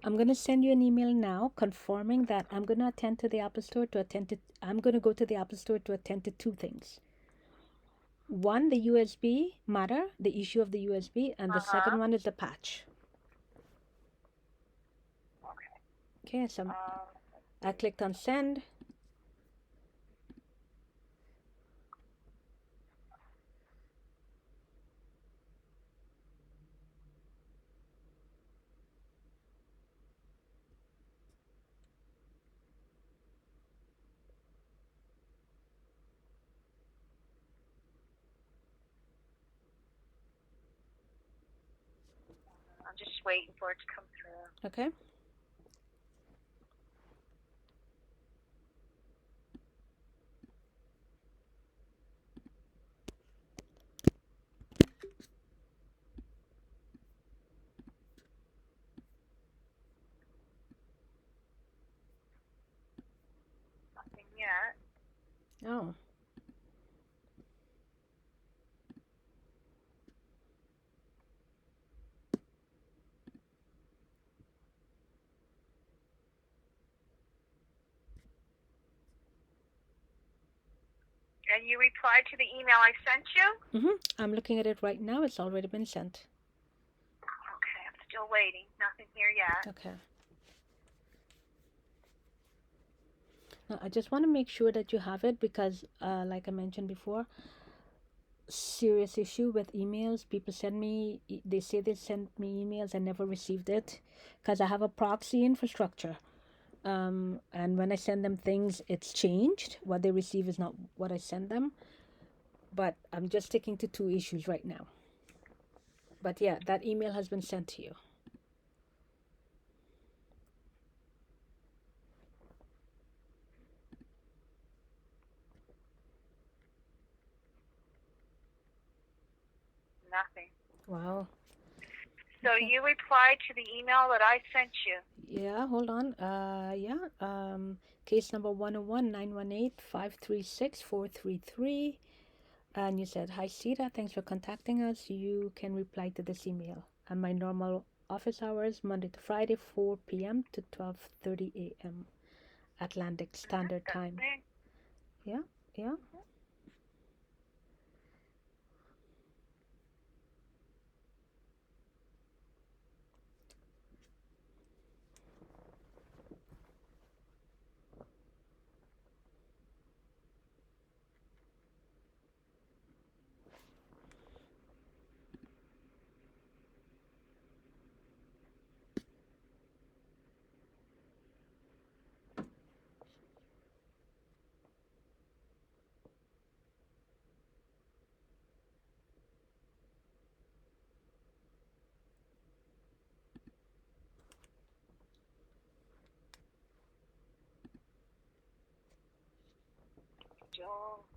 I'm going to send you an email now confirming that I'm going to attend to the Apple Store to attend to I'm going to go to the Apple Store to attend to two things. One, the USB matter, the issue of the USB, and the second one is the patch. Okay, so I clicked on send. I'm just waiting for it to come through. Okay. Nothing yet. Oh. And you replied to the email I sent you? I'm looking at it right now. It's already been sent. Okay, I'm still waiting. Nothing here yet. Okay. Now, I just want to make sure that you have it because, like I mentioned before, serious issue with emails. People send me, they say they sent me emails. I never received it because I have a proxy infrastructure. And when I send them things, it's changed. What they receive is not what I send them. But I'm just sticking to two issues right now. But yeah, that email has been sent to you. Nothing. Wow. So you replied to the email that I sent you. Yeah, hold on. Case number 101-918-536-433. And you said, "Hi, Sita. Thanks for contacting us. You can reply to this email. And my normal office hours, Monday to Friday, 4 p.m. to 12:30 a.m. Atlantic Standard Time." Me. Yeah, Yeah. Still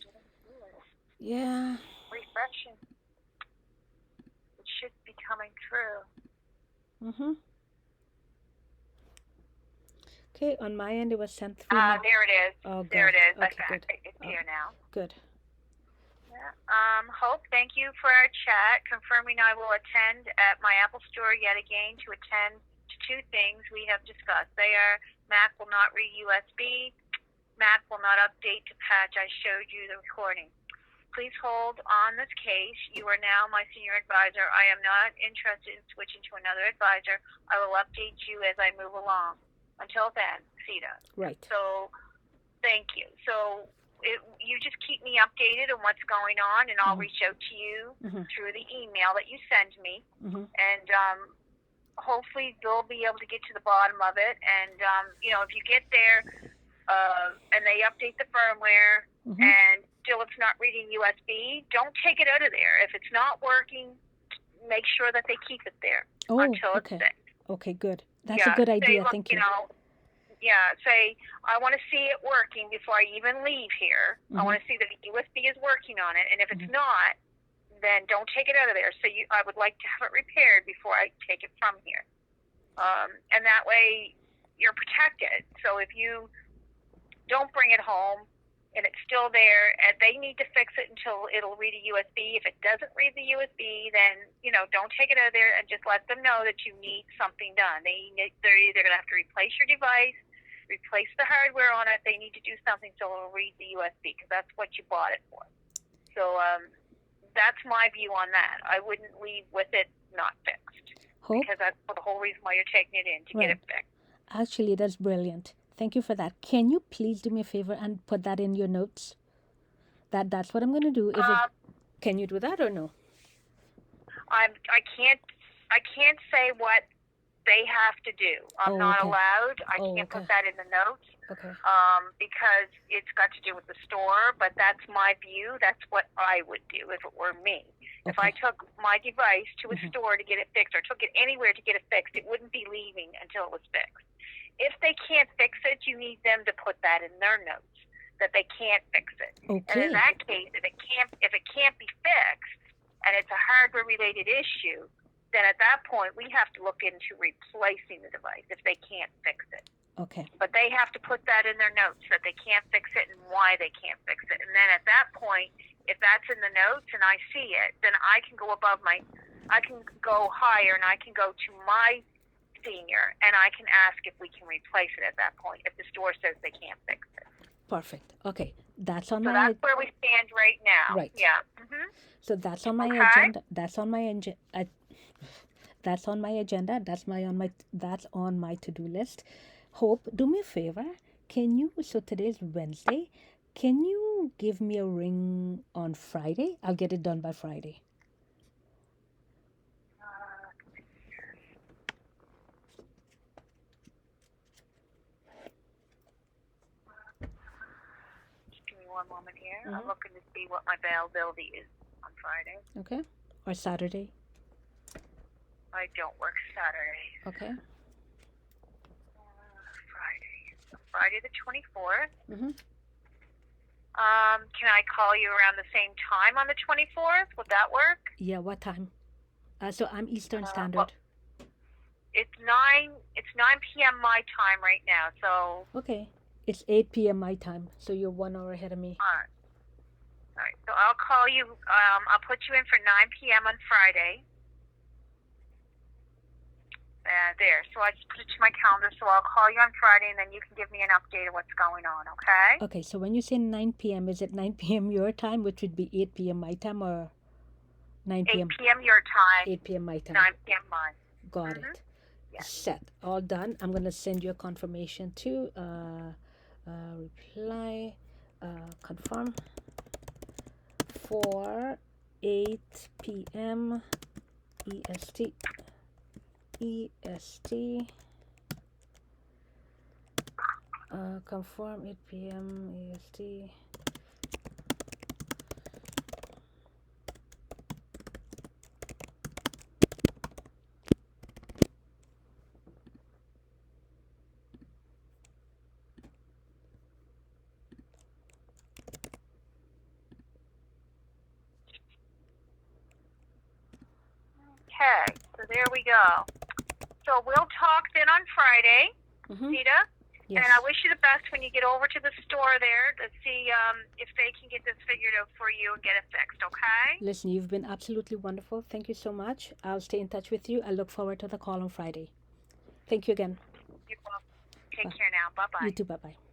didn't do it. Yeah. Refreshing. It should be coming through. Okay, on my end it was sent 3 minutes. There it is. Oh, good. There it is. Okay, good. It's here now. Good. Yeah. Hope, thank you for our chat. Confirming I will attend at my Apple Store yet again to attend to 2 things we have discussed. They are Mac will not read USB. Mac will not update to patch. I showed you the recording. Please hold on this case. You are now my senior advisor. I am not interested in switching to another advisor. I will update you as I move along. Until then, Sita. Right. So, thank you. So, you just keep me updated on what's going on, and I'll reach out to you through the email that you send me. And hopefully they'll be able to get to the bottom of it. And, if you get there and they update the firmware and still it's not reading USB, don't take it out of there. If it's not working, make sure that they keep it there until it's fixed. Okay, good. That's a good idea. Look, thank you. Say, I want to see it working before I even leave here. I want to see that the USB is working on it. And if it's not, then don't take it out of there. So I would like to have it repaired before I take it from here. And that way you're protected. So if you don't bring it home and it's still there, and they need to fix it until it'll read a USB. If it doesn't read the USB, then, don't take it out of there, and just let them know that you need something done. They're either going to have to replace your device, replace the hardware on it. They need to do something so it'll read the USB, because that's what you bought it for. So that's my view on that. I wouldn't leave with it not fixed. Hope? Because that's the whole reason why you're taking it in, to get it fixed. Actually, that's brilliant. Thank you for that. Can you please do me a favor and put that in your notes? That's what I'm going to do. Can you do that or no? I can't say what they have to do. I'm not allowed. I can't put that in the notes. Okay. Because it's got to do with the store, but that's my view. That's what I would do if it were me. If I took my device to a store to get it fixed, or took it anywhere to get it fixed, it wouldn't be leaving until it was fixed. If they can't fix it, you need them to put that in their notes, that they can't fix it. Okay. And in that case, if it can't be fixed, and it's a hardware-related issue, then at that point, we have to look into replacing the device if they can't fix it. Okay. But they have to put that in their notes, that they can't fix it and why they can't fix it. And then at that point, if that's in the notes and I see it, then I can go I can go higher, and I can go to my senior, and I can ask if we can replace it at that point, if the store says they can't fix it. Perfect. Okay. That's on so my... that's where we stand right now. Right. Yeah. So that's on my agenda. That's on my agenda. That's on my agenda. That's on my to-do list. Hope, do me a favor. So today's Wednesday. Can you give me a ring on Friday? I'll get it done by Friday. Just give me one moment here. I'm looking to see what my availability is on Friday. Okay. Or Saturday. I don't work Saturdays. Okay. Friday the 24th. Can I call you around the same time on the 24th? Would that work? Yeah, what time? So I'm Eastern Standard. Well, it's 9 p.m. my time right now, so... Okay. It's 8 p.m. my time, so you're 1 hour ahead of me. All right. So I'll call you, I'll put you in for 9 p.m. on Friday. there. So I just put it to my calendar. So I'll call you on Friday, and then you can give me an update of what's going on. Okay? Okay, so when you say 9 p.m., is it 9 p.m. your time, which would be 8 p.m. my time, or 9 p.m. 8 p.m. your time. 8 p.m. my time? 9 p.m. mine. Got it. Yes. Set. All done. I'm gonna send you a confirmation to reply, confirm for 8 p.m. EST. Confirm 8 p.m. EST. Okay, so there we go. So we'll talk then on Friday, Nita. Yes. And I wish you the best when you get over to the store there to see if they can get this figured out for you and get it fixed, okay? Listen, you've been absolutely wonderful. Thank you so much. I'll stay in touch with you. I look forward to the call on Friday. Thank you again. You're welcome. Take care now. Bye-bye. You too. Bye-bye.